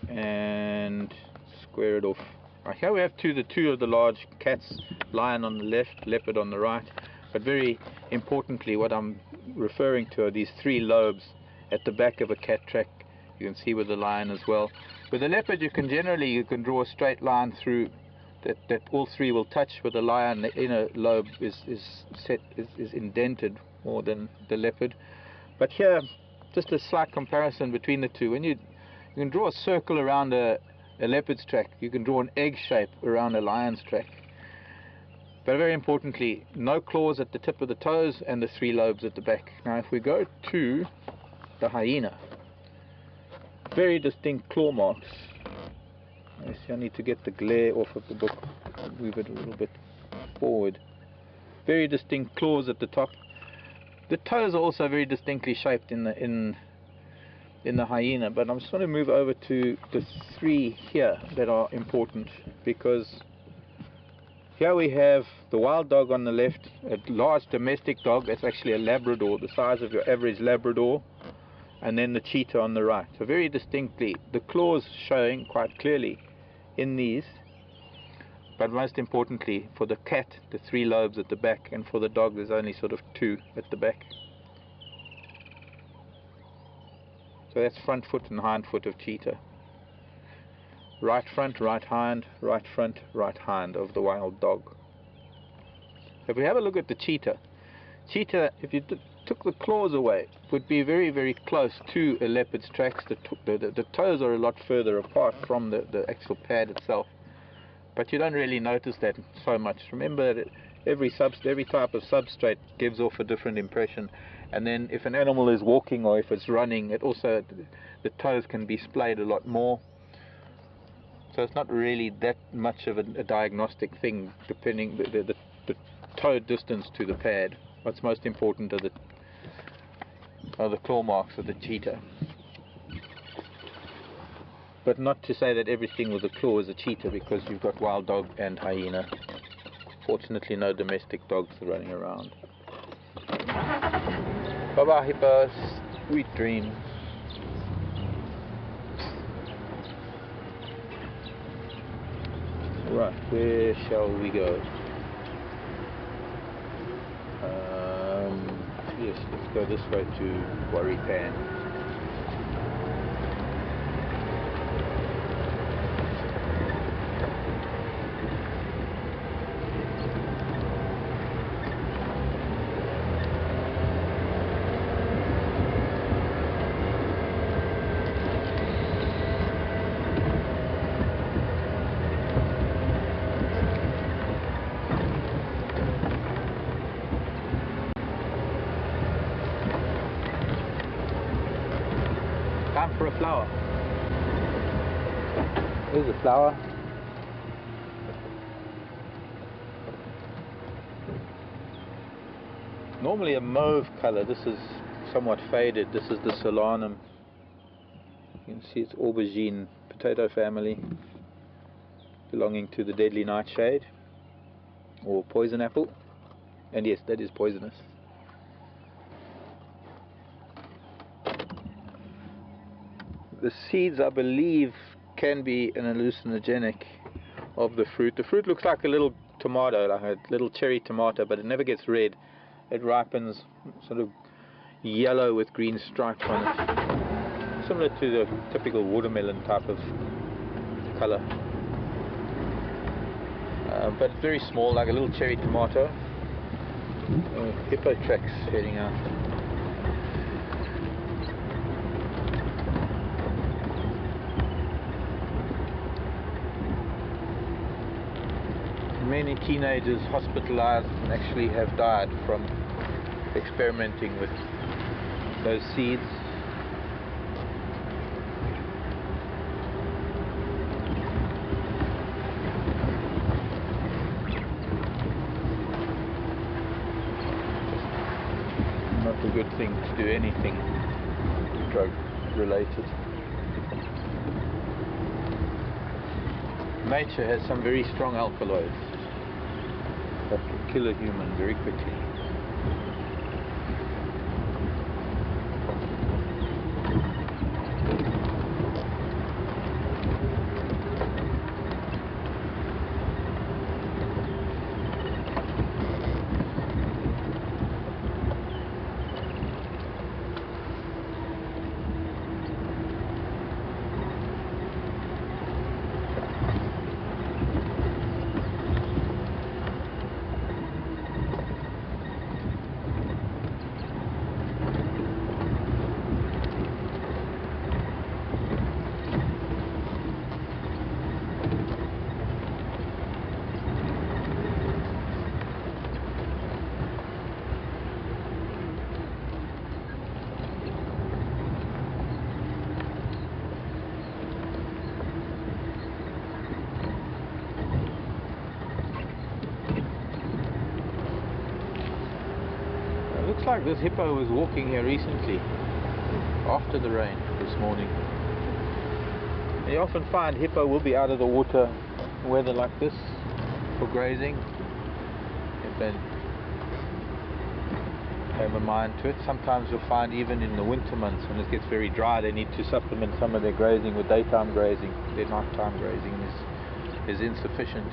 and square it off. Here we have the two of the large cats, lion on the left, leopard on the right, but very importantly what I'm referring to are these three lobes at the back of a cat track. You can see with the lion as well. With the leopard you can draw a straight line through that all three will touch. With the lion the inner lobe is indented more than the leopard. But here just a slight comparison between the two. When you can draw a circle around a leopard's track, you can draw an egg shape around a lion's track. But very importantly, no claws at the tip of the toes and the three lobes at the back. Now if we go to the hyena, very distinct claw marks. I need to get the glare off of the book, move it a little bit forward. Very distinct claws at the top. The toes are also very distinctly shaped in the hyena, but I'm just going to move over to the three here that are important, because here we have the wild dog on the left, a large domestic dog that's actually a Labrador, the size of your average Labrador, and then the cheetah on the right. So very distinctly, the claws showing quite clearly in these, but most importantly for the cat, the three lobes at the back, and for the dog there's only sort of two at the back. So that's front foot and hind foot of cheetah. Right front, right hind, right front, right hind of the wild dog. If we have a look at the cheetah, if you took the claws away, would be very, very close to a leopard's tracks. The toes are a lot further apart from the actual pad itself, but you don't really notice that so much. Remember that every type of substrate gives off a different impression, and then if an animal is walking or if it's running, the toes can be splayed a lot more. So it's not really that much of a diagnostic thing, depending the toe distance to the pad. What's most important are the claw marks of the cheetah. But not to say that everything with a claw is a cheetah, because you've got wild dog and hyena. Fortunately no domestic dogs running around. Bye bye hippos, sweet dreams. Right, where shall we go? Yes, let's go this way to Warripan. Time for a flower. Here's a flower. Normally a mauve color. This is somewhat faded. This is the Solanum. You can see it's aubergine potato family, belonging to the deadly nightshade or poison apple. And yes, that is poisonous. the seeds, I believe, can be an hallucinogenic of the fruit. The fruit looks like a little tomato, like a little cherry tomato, but it never gets red. It ripens sort of yellow with green stripes on it, similar to the typical watermelon type of color, but it's very small, like a little cherry tomato. Hippo tracks heading out. Many teenagers hospitalized and actually have died from experimenting with those seeds. Not a good thing to do anything drug related. Nature has some very strong alkaloids that can kill a human very quickly. Looks like this hippo was walking here recently after the rain this morning. And you often find hippo will be out of the water weather like this for grazing if they have a mind to it. Sometimes you'll find even in the winter months when it gets very dry they need to supplement some of their grazing with daytime grazing. Their nighttime grazing is insufficient.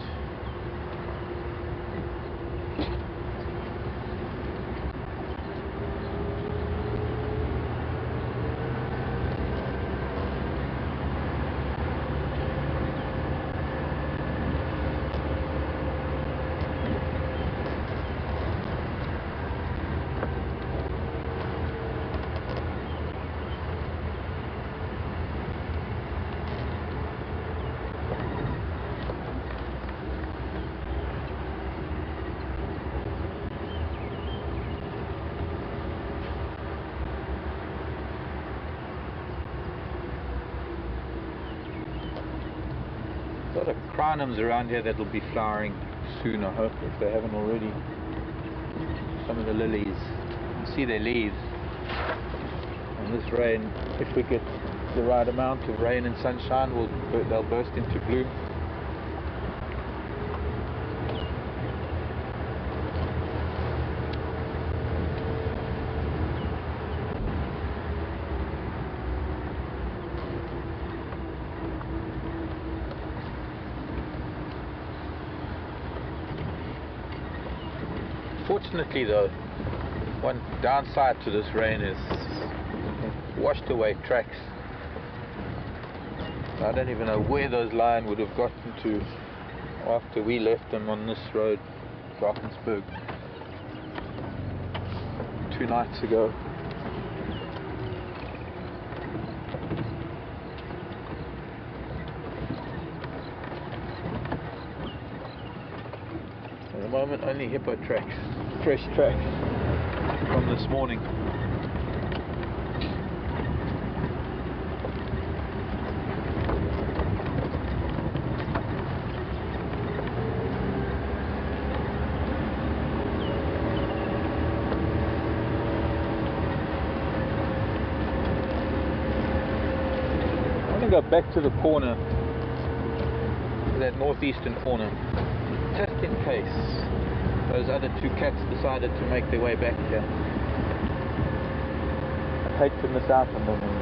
A lot of crinums around here that will be flowering soon, I hope, if they haven't already. Some of the lilies, you see their leaves. And this rain, if we get the right amount of rain and sunshine, they'll burst into bloom. Fortunately though, one downside to this rain is it washed away tracks. I don't even know where those lions would have gotten to after we left them on this road, Drakensberg, 2 nights ago. At the moment only hippo tracks, fresh tracks from this morning. I'm going to go back to the corner, that northeastern corner, just in case those other 2 cats decided to make their way back here. I'd hate to miss out on them and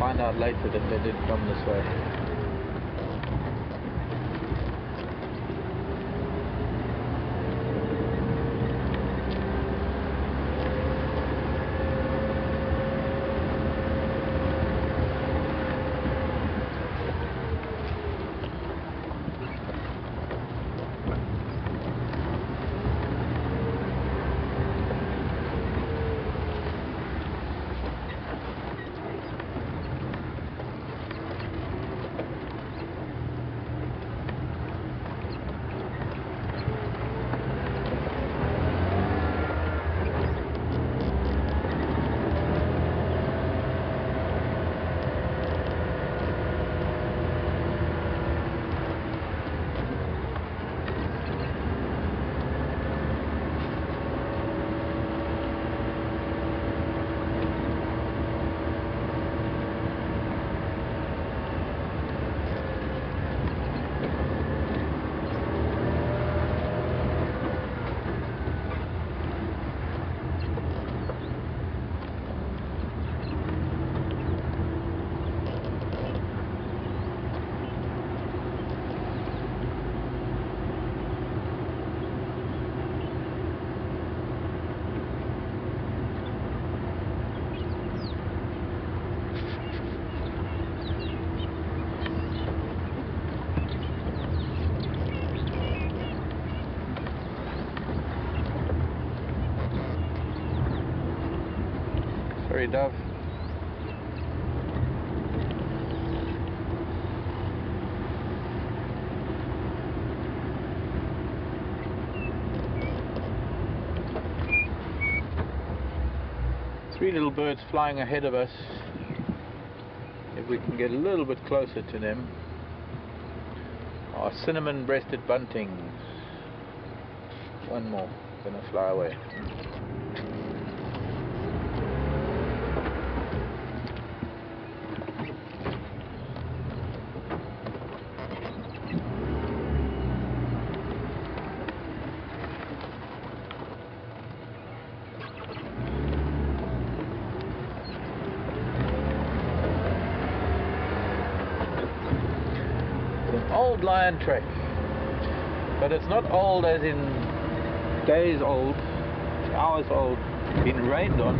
find out later that they did come this way. Sorry, Dove. Three little birds flying ahead of us. If we can get a little bit closer to them. Our cinnamon-breasted buntings. One more, gonna fly away. Old lion track, but it's not old as in days old, it's hours old, been rained on.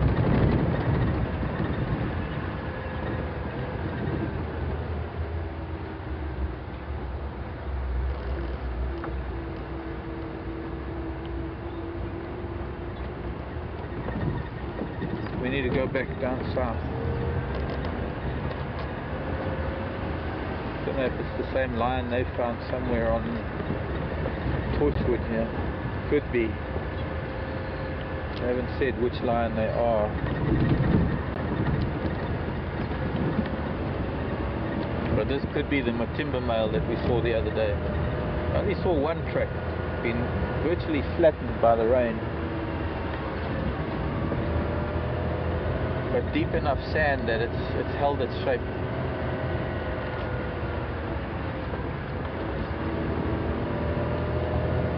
We need to go back down south. I don't know if it's the same line they found somewhere on Torchwood here. Could be. They haven't said which line they are. But this could be the Matimba male that we saw the other day. I only saw one track, been virtually flattened by the rain. But deep enough sand that it's held its shape.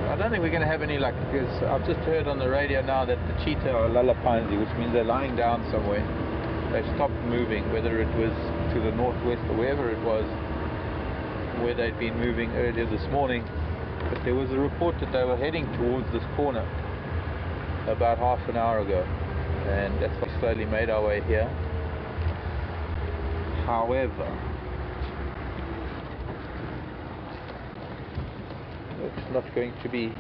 I don't think we're going to have any luck, because I've just heard on the radio now that the cheetah are lullapanzi, which means they're lying down somewhere. They've stopped moving, whether it was to the northwest or wherever it was, where they'd been moving earlier this morning. But there was a report that they were heading towards this corner about half an hour ago, and that's why we slowly made our way here. However, it's not going to be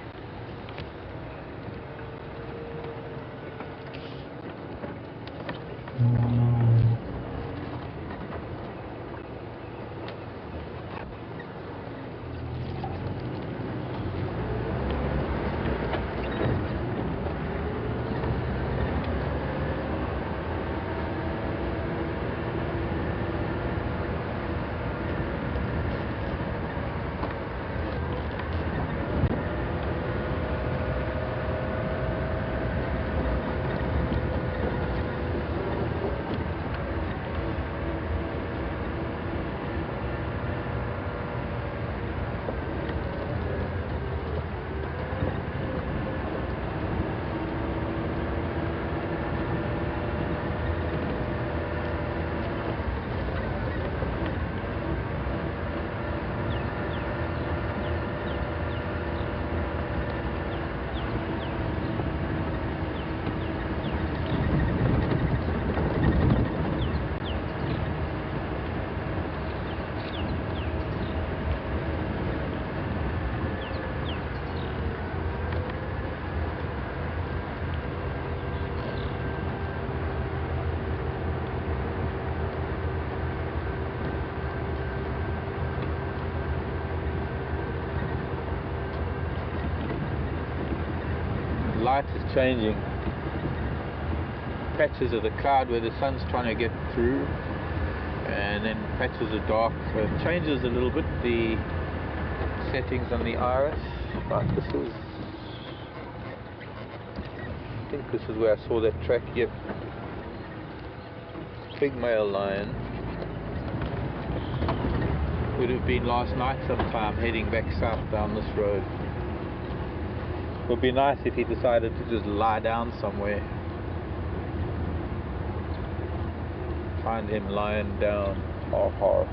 light is changing. Patches of the cloud where the sun's trying to get through, and then patches of dark, so it changes a little bit the settings on the iris. Right, I think this is where I saw that track. Yep, big male lion. Would have been last night sometime, heading back south down this road. It would be nice if he decided to just lie down somewhere. Find him lying down. Ha ha.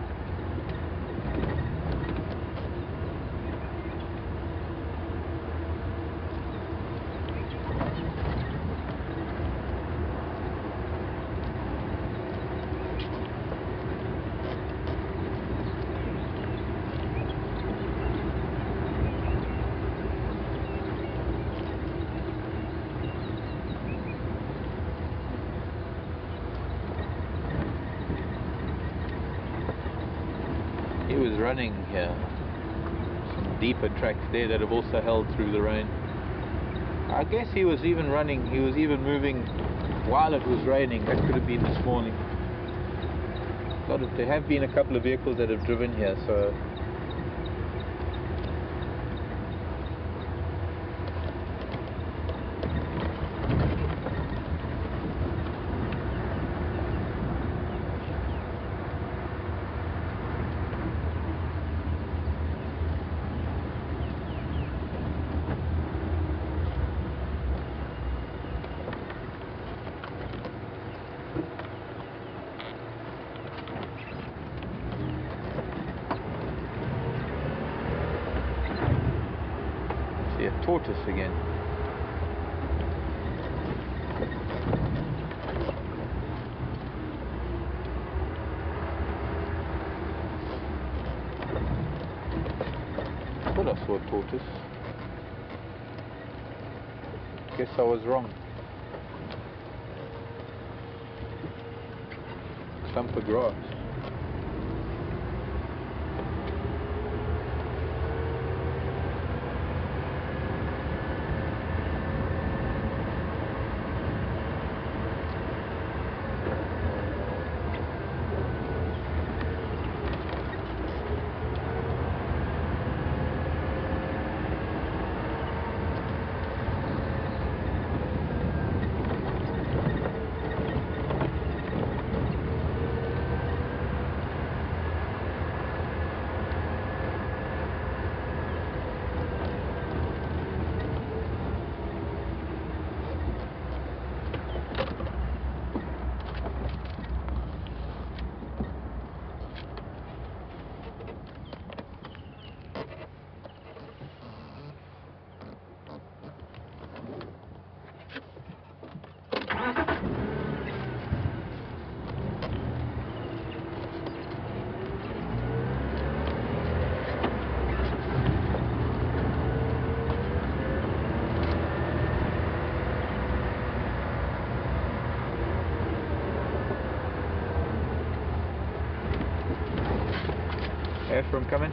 He was running here. Some deeper tracks there that have also held through the rain. I guess he was even running, he was even moving while it was raining. That could have been this morning. There have been a couple of vehicles that have driven here, so see a tortoise again. I thought I saw a tortoise. Guess I was wrong. Clump of grass. From coming.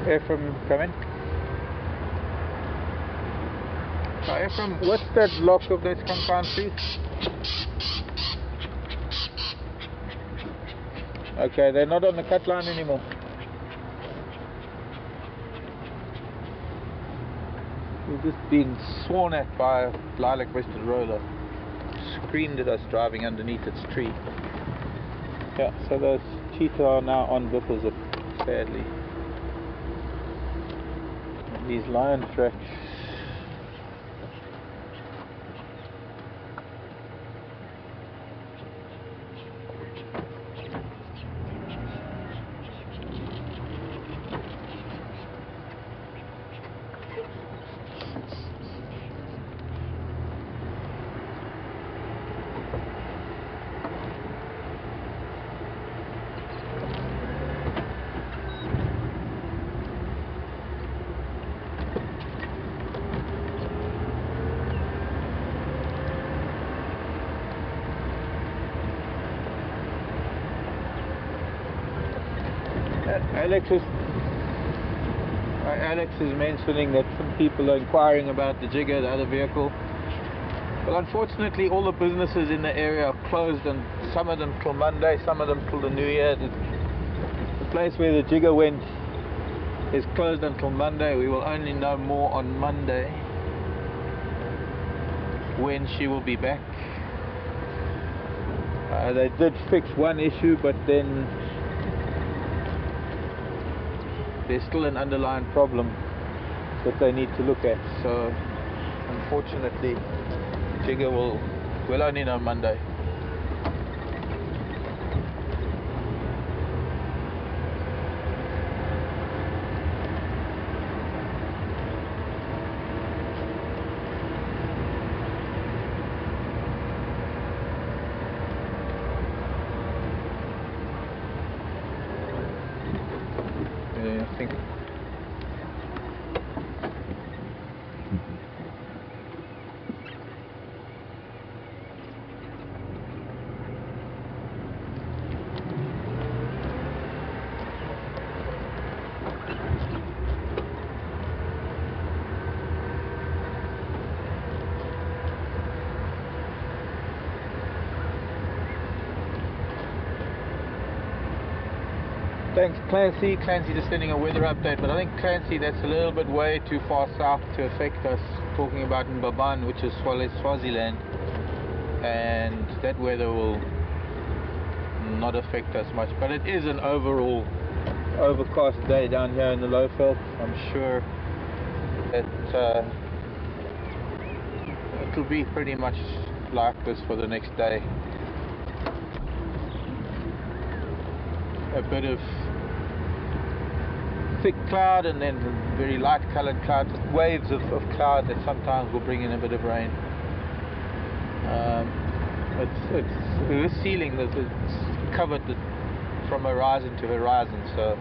Ephraim coming. Ephraim, what's that block of those compound trees? Okay, they're not on the cut line anymore. We've just been sworn at by a lilac-breasted roller. Screamed at us driving underneath its tree. Yeah, so those cheetah are now on Whipplezip, sadly. And these lion tracks. Alex is mentioning that some people are inquiring about the Jigger, the other vehicle. Well, unfortunately, all the businesses in the area are closed, and some of them till Monday, some of them till the New Year. The place where the Jigger went is closed until Monday. We will only know more on Monday when she will be back. They did fix one issue, but then there's still an underlying problem that they need to look at. So unfortunately, Jigger we'll only know Monday. I think thanks Clancy. Clancy just sending a weather update, but I think Clancy, that's a little bit way too far south to affect us. Talking about Mbaban, which is Swaziland, and that weather will not affect us much. But it is an overall overcast day down here in the Lowveld. I'm sure that it'll be pretty much like this for the next day. A bit of thick cloud and then very light colored clouds, waves of cloud that sometimes will bring in a bit of rain. The ceiling it's covered from horizon to horizon, so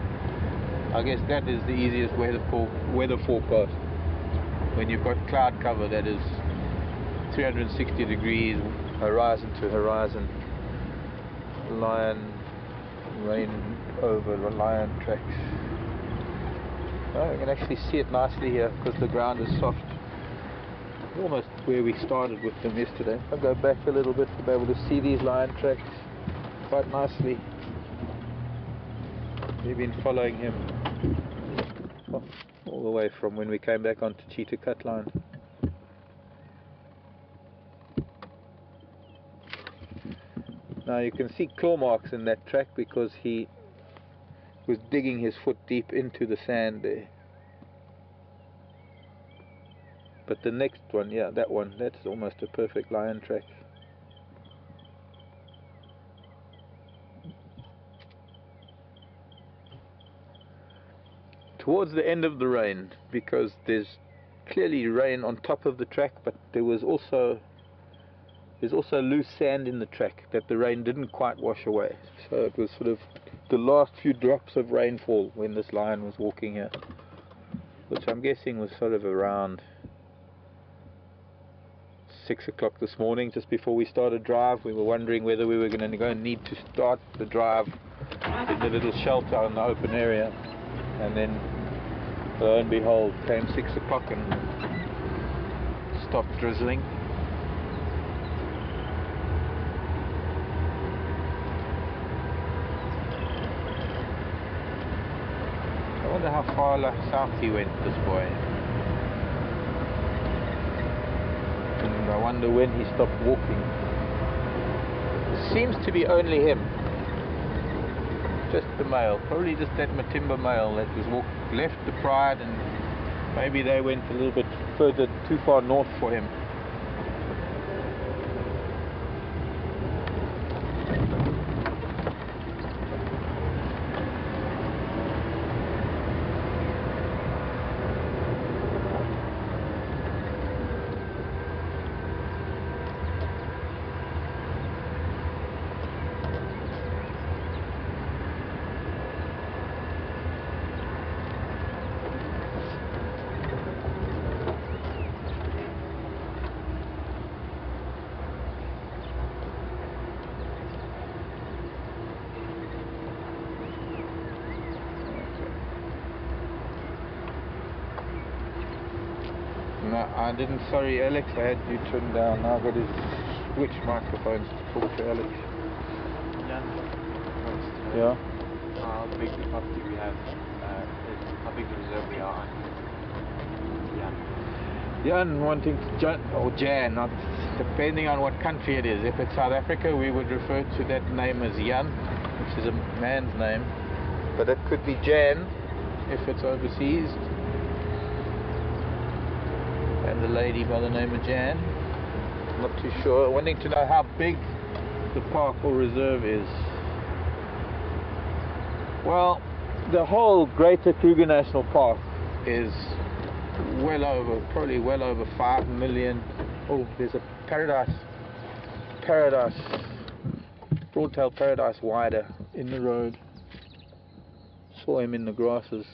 I guess that is the easiest weather forecast. When you've got cloud cover that is 360 degrees horizon to horizon, rain over the lion tracks. Oh, you can actually see it nicely here because the ground is soft. Almost where we started with them yesterday. I'll go back a little bit to be able to see these lion tracks quite nicely. We've been following him all the way from when we came back onto Cheetah Cut Line. Now you can see claw marks in that track because he was digging his foot deep into the sand there. But the next one, yeah, that one, that's almost a perfect lion track. Towards the end of the rain, because there's clearly rain on top of the track, but there's also loose sand in the track that the rain didn't quite wash away. So it was sort of the last few drops of rainfall when this lion was walking here, which I'm guessing was sort of around 6 o'clock this morning, just before we started drive. We were wondering whether we were going to need to start the drive in the little shelter in the open area, and then lo and behold came 6 o'clock and stopped drizzling. I wonder how far south he went, this boy. And I wonder when he stopped walking. It seems to be only him. Just the male. Probably just that Matimba male that was left the pride, and maybe they went a little bit further, too far north for him. No, I didn't. Sorry, Alex. I had you turned down. Now I've got to switch microphones to talk to Alex. Jan wants to know Yeah. how big the property we have how big the reserve we are on. Jan wanting to Jan, not depending on what country it is. If it's South Africa, we would refer to that name as Jan, which is a man's name. But it could be Jan if it's overseas. And the lady by the name of Jan. Not too sure. Wanting to know how big the park or reserve is. Well, the whole Greater Kruger National Park is probably well over 5 million. Oh, there's a broad-tailed paradise wider in the road. Saw him in the grasses.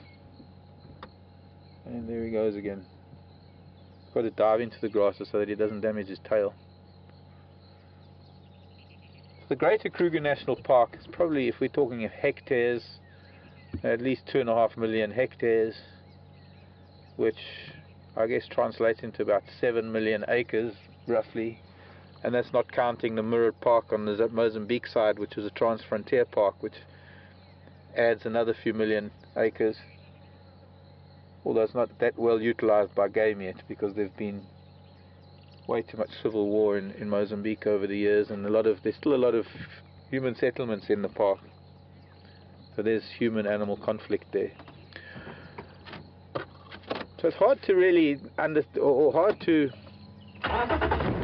And there he goes again. Got to dive into the grasses so that he doesn't damage his tail. The Greater Kruger National Park is probably, if we're talking of hectares, at least 2.5 million hectares, which I guess translates into about 7 million acres roughly, and that's not counting the mirrored park on the Mozambique side, which is a trans-frontier park, which adds another few million acres, although it's not that well utilized by game yet because there's been way too much civil war in Mozambique over the years, and there's still a lot of human settlements in the park, so there's human-animal conflict there. So it's hard to really understand, or hard to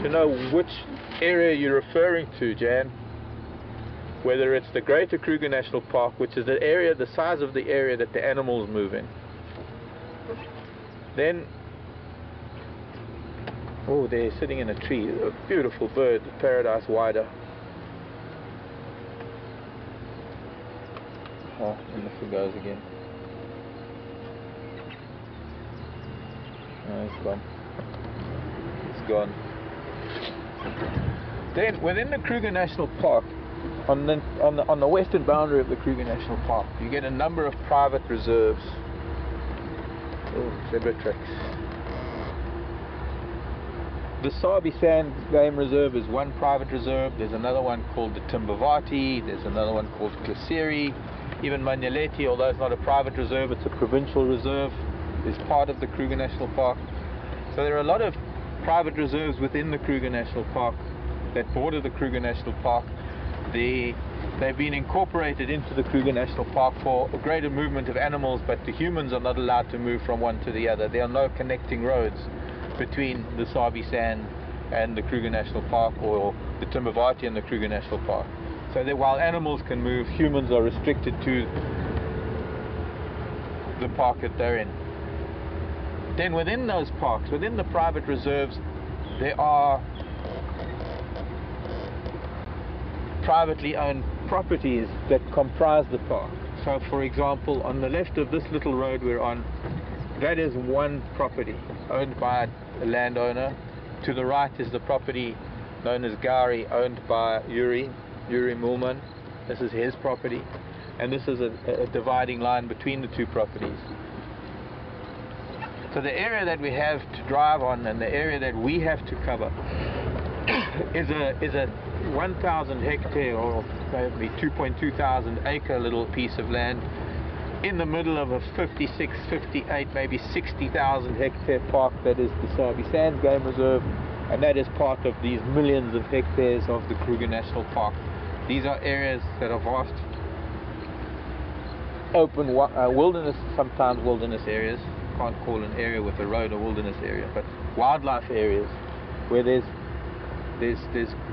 know which area you're referring to, Jan. Whether it's the Greater Kruger National Park, which is the size of the area that the animals move in. Then, oh, they're sitting in a tree, a beautiful bird, paradise wider. Oh, and off it goes again. Oh, it's gone. It's gone. Then, within the Kruger National Park, on the western boundary of the Kruger National Park, you get a number of private reserves. Oh, zebra tracks. The Sabi Sand Game Reserve is one private reserve. There's another one called the Timbavati. There's another one called Klaseri. Even Manyaleti, although it's not a private reserve, it's a provincial reserve, is part of the Kruger National Park. So there are a lot of private reserves within the Kruger National Park that border the Kruger National Park. They've been incorporated into the Kruger National Park for a greater movement of animals, but the humans are not allowed to move from one to the other. There are no connecting roads between the Sabi Sand and the Kruger National Park, or the Timbavati and the Kruger National Park. So that while animals can move, humans are restricted to the park that they're in. Then within those parks, within the private reserves, there are privately owned properties that comprise the park. So for example, on the left of this little road we're on, that is one property owned by a landowner. To the right is the property known as Gari, owned by Yuri Mulman. This is his property, and this is a dividing line between the two properties. So the area that we have to drive on and the area that we have to cover is a 1,000 hectare or maybe 2.2 thousand acre little piece of land in the middle of a 56, 58, maybe 60,000 hectare park that is the Sabi Sands Game Reserve, and that is part of these millions of hectares of the Kruger National Park. These are areas that are vast, open wilderness, sometimes wilderness areas. Can't call an area with a road a wilderness area, but wildlife areas where there's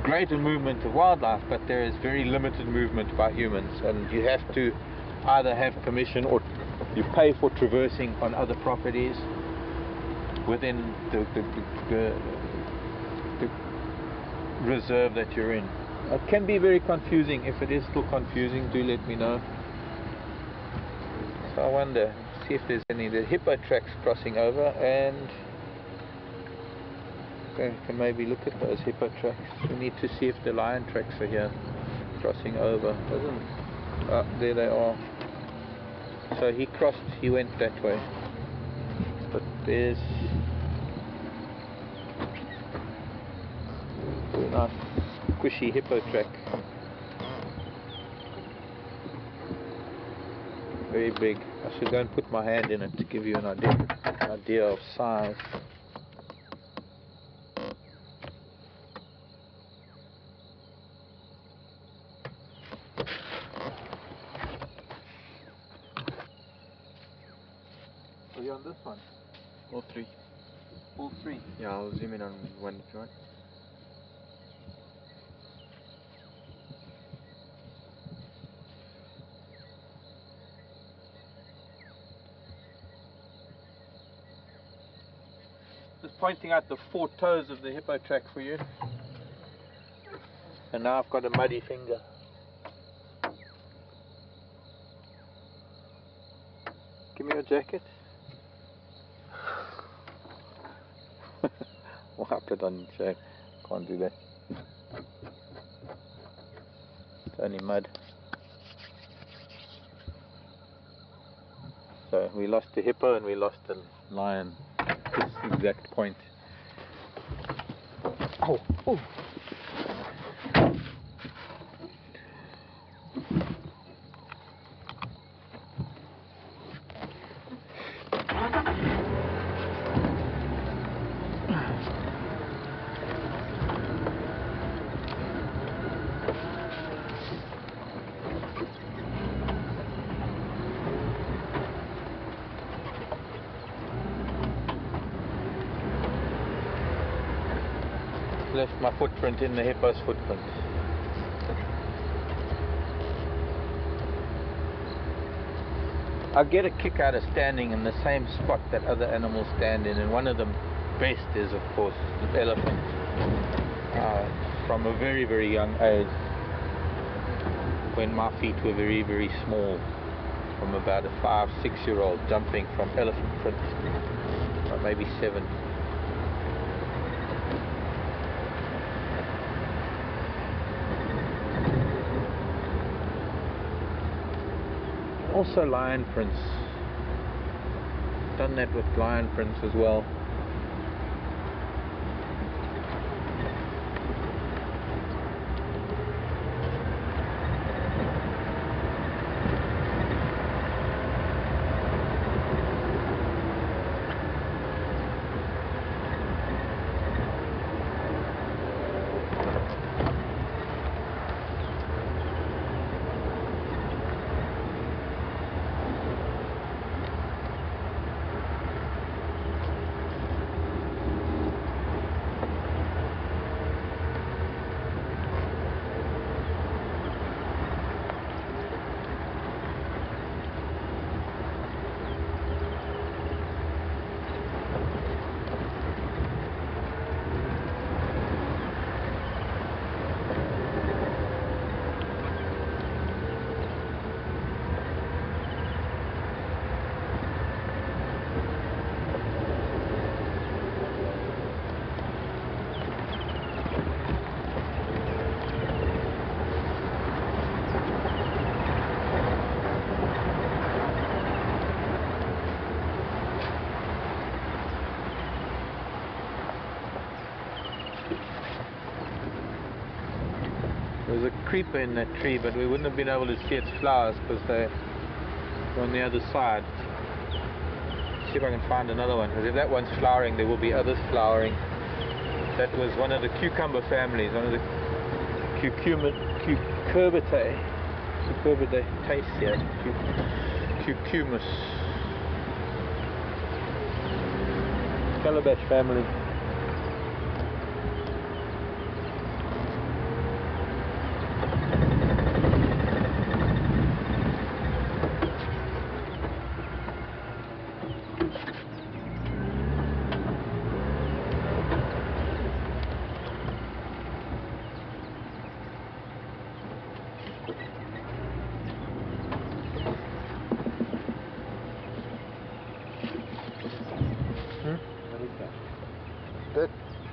greater movement of wildlife, but there is very limited movement by humans, and you have to either have permission or you pay for traversing on other properties within the reserve that you're in. It can be very confusing. If it is still confusing, do let me know. So I wonder, see if there's any the hippo tracks crossing over, and okay, can maybe look at those hippo tracks. We need to see if the lion tracks are here crossing over. There they are. So he crossed, he went that way, but there's Nice squishy hippo track. Very big. I should go and put my hand in it to give you an idea of size. Are you on this one? All three. All three? Yeah, I'll zoom in on one if you want. Just pointing out the 4 toes of the hippo track for you. And now I've got a muddy finger. Give me your jacket. Wipe it on your shirt. Can't do that. It's only mud. So we lost the hippo and we lost the lion. This exact point. Oh, oh. Left my footprint in the hippo's footprint. I get a kick out of standing in the same spot that other animals stand in, and one of the best is, of course, the elephant. From a very, very young age, when my feet were very, very small, from about a 5-6-year-old, jumping from elephant print, or maybe 7. Also lion prints. Done that with lion prints as well. There's a creeper in that tree, but we wouldn't have been able to see its flowers because they're on the other side. See if I can find another one, because if that one's flowering, there will be others flowering. That was one of the cucumber families, one of the cucurbitaceae, cucumis, calabash family.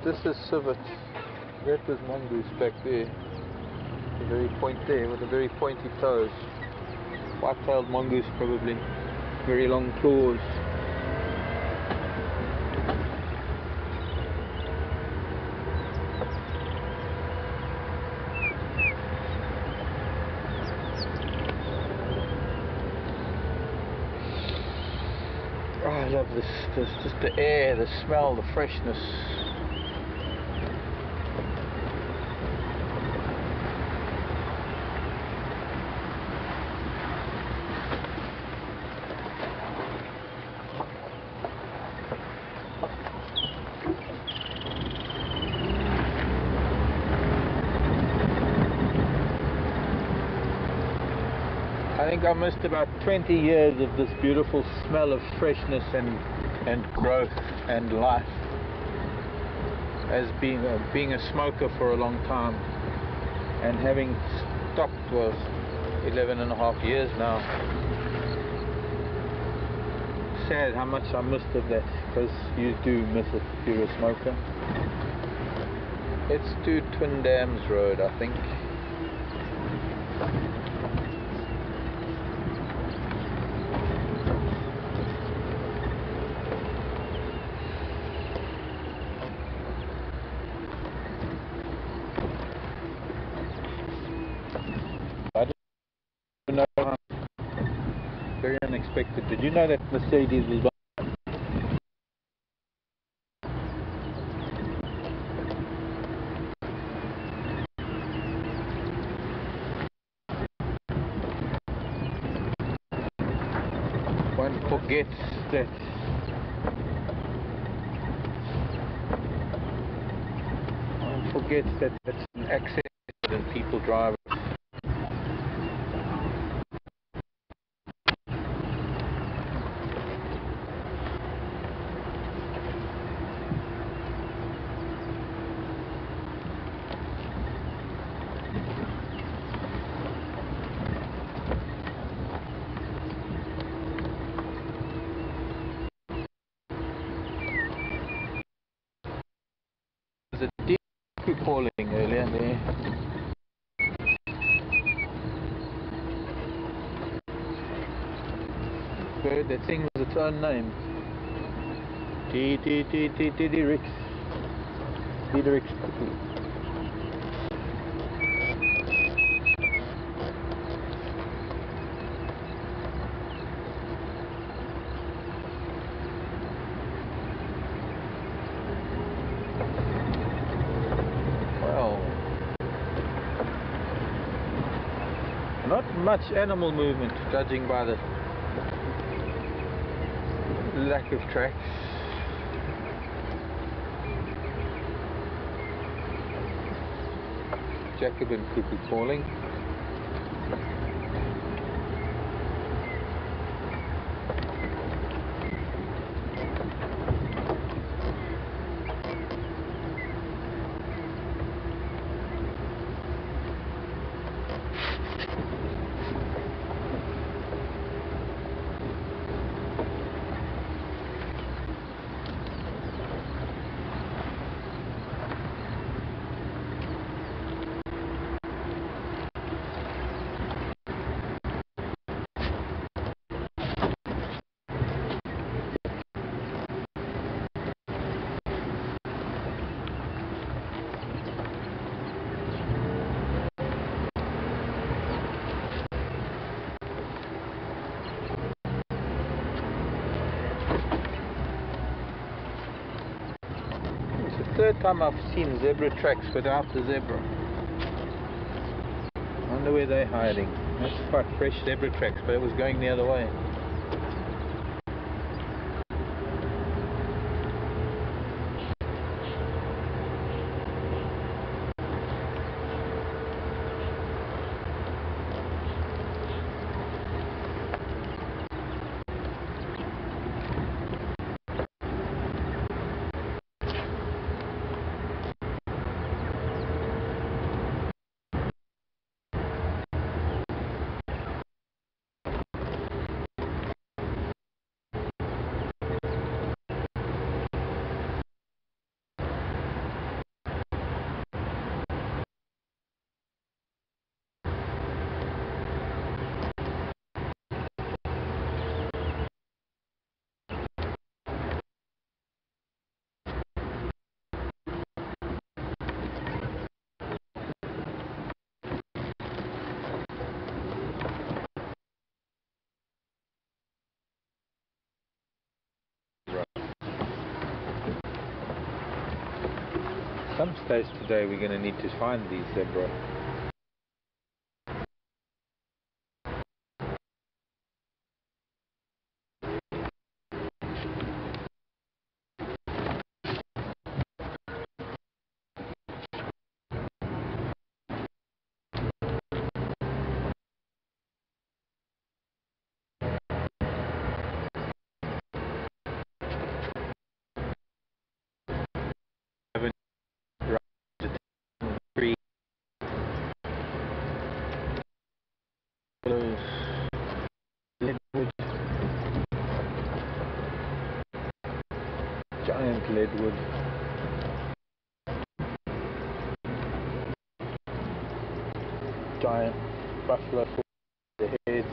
This is civet. That was mongoose back there. The very point there with the very pointy toes. White-tailed mongoose probably. Very long claws. I love this, just the air, the smell, the freshness. I think I missed about 20 years of this beautiful smell of freshness and growth and life, as being a smoker for a long time, and having stopped was 11.5 years now. Sad how much I missed of that, because you do miss it if you're a smoker. It's to Twin Dams Road, I think. I don't know. Very unexpected. Did you know that Mercedes was one forgets that it's an accident and people drive. There's a deer calling earlier there. Bird that sings its own name. Rex. Rex. Well, not much animal movement, judging by the lack of tracks. Jacobin cuckoo calling. Third time I've seen zebra tracks without the zebra. I wonder where they're hiding. That's quite fresh zebra tracks, but it was going the other way. Some stage today we're going to need to find these zebra. Giant leadwood. Giant buffalo for the head.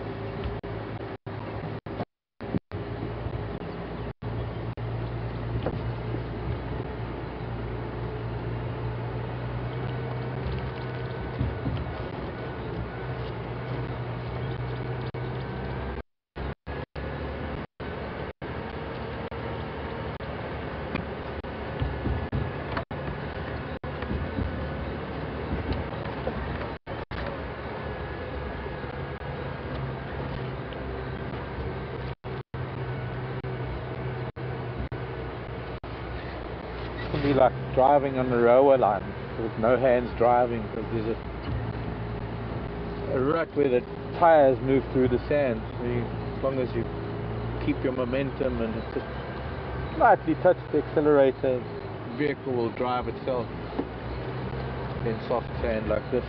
It's going to be like driving on the railway line with no hands driving, because there's a rut where the tires move through the sand. So as long as you keep your momentum and just slightly touch the accelerator, the vehicle will drive itself in soft sand like this.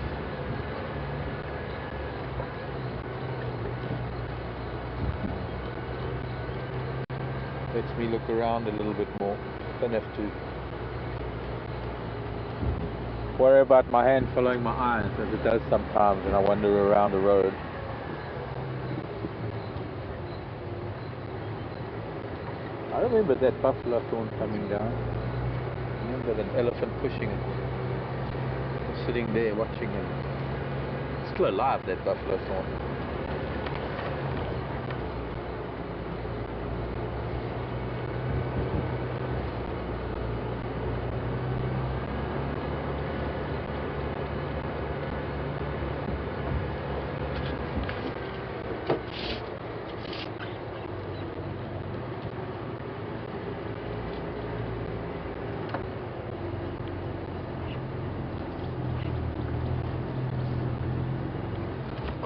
Lets me look around a little bit more. Don't have to worry about my hand following my eyes as it does sometimes when I wander around the road. I remember that buffalo thorn coming down. I remember an elephant pushing it. I was sitting there watching him. It's still alive, that buffalo thorn.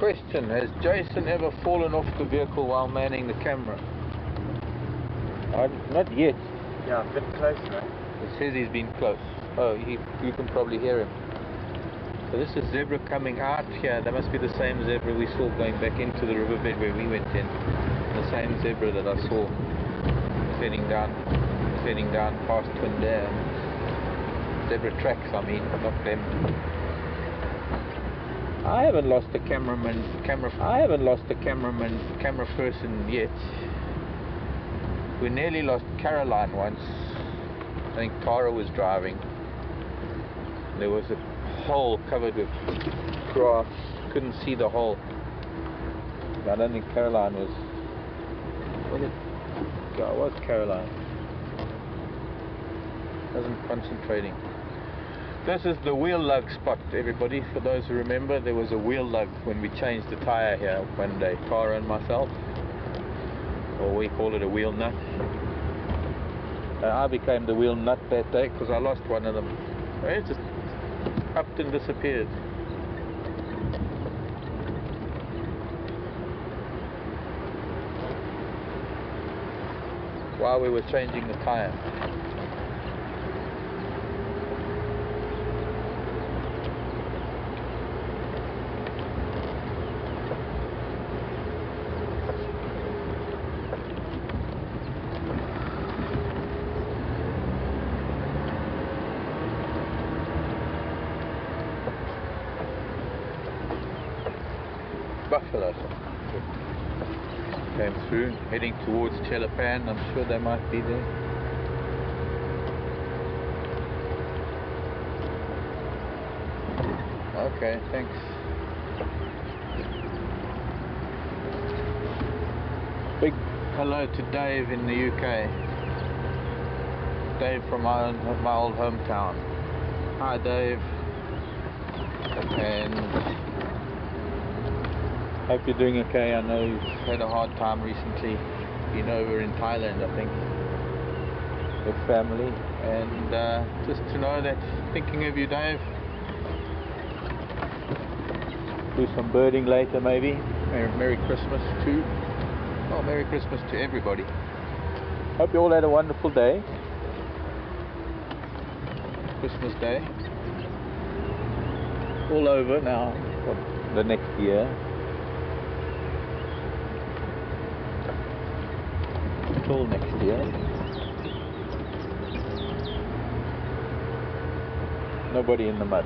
Question: has Jason ever fallen off the vehicle while manning the camera? Not yet. Yeah, a bit close, right? It says he's been close. Oh, you can probably hear him. So this is zebra coming out here. That must be the same zebra we saw going back into the riverbed where we went in. The same zebra that I saw heading down past Twin Dam. Zebra tracks, I mean, not them. I haven't lost a camera person yet. We nearly lost Caroline once. I think Tara was driving. There was a hole covered with grass. Couldn't see the hole. I don't think Caroline was. Yeah, it was Caroline. Wasn't concentrating. This is the wheel lug spot, everybody. For those who remember, there was a wheel lug when we changed the tyre here one day, Tara and myself. Or we call it a wheel nut. I became the wheel nut that day because I lost one of them. It just upped and disappeared. While we were changing the tyre. Buffalo came through, heading towards Chelapan. I'm sure they might be there. Okay, thanks. Big hello to Dave in the UK. Dave from my old hometown. Hi Dave, and hope you're doing okay. I know you've had a hard time recently, been over in Thailand I think with family, and just to know that thinking of you Dave. Do some birding later maybe. Merry Christmas too. Oh, Merry Christmas to everybody. Hope you all had a wonderful day. Christmas Day. All over now for the next year. Till next year. Nobody in the mud.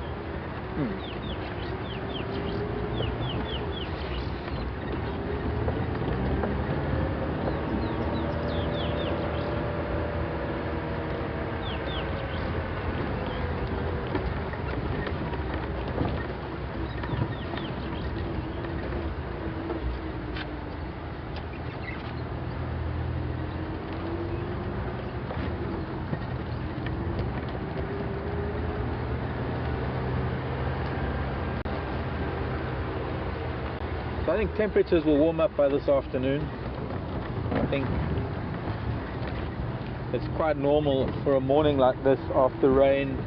So I think temperatures will warm up by this afternoon. I think it's quite normal for a morning like this after rain,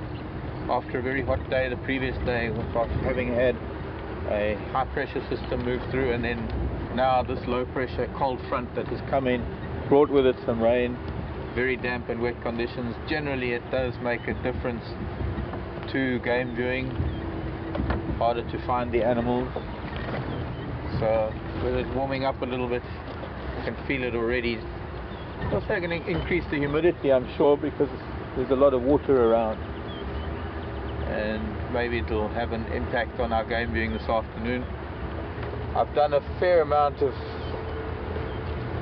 after a very hot day the previous day, after having had a high pressure system move through, and then now this low pressure cold front that has come in, brought with it some rain, very damp and wet conditions. Generally it does make a difference to game viewing, harder to find the animals. So with it warming up a little bit, you can feel it already. It's also going to increase the humidity, I'm sure, because there's a lot of water around, and maybe it'll have an impact on our game viewing this afternoon. I've done a fair amount of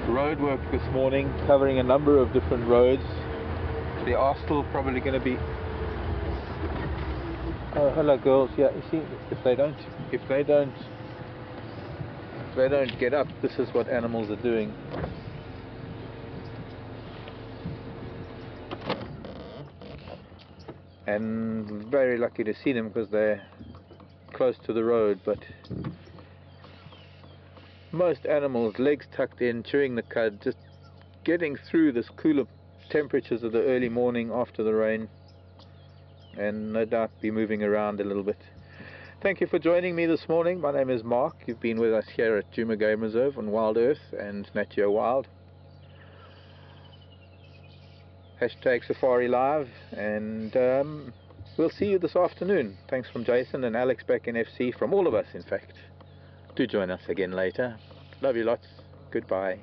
road work this morning, covering a number of different roads. There are still probably going to be... Oh, hello girls. Yeah, you see, if they don't get up, this is what animals are doing. And very lucky to see them because they're close to the road, but most animals legs tucked in, chewing the cud, just getting through this cooler temperatures of the early morning after the rain, and no doubt be moving around a little bit. Thank you for joining me this morning. My name is Mark. You've been with us here at Djuma Game Reserve on WildEarth and Nat Geo Wild. #Safari Live, and we'll see you this afternoon. Thanks from Jason and Alex back in FC, from all of us in fact. Do join us again later. Love you lots. Goodbye.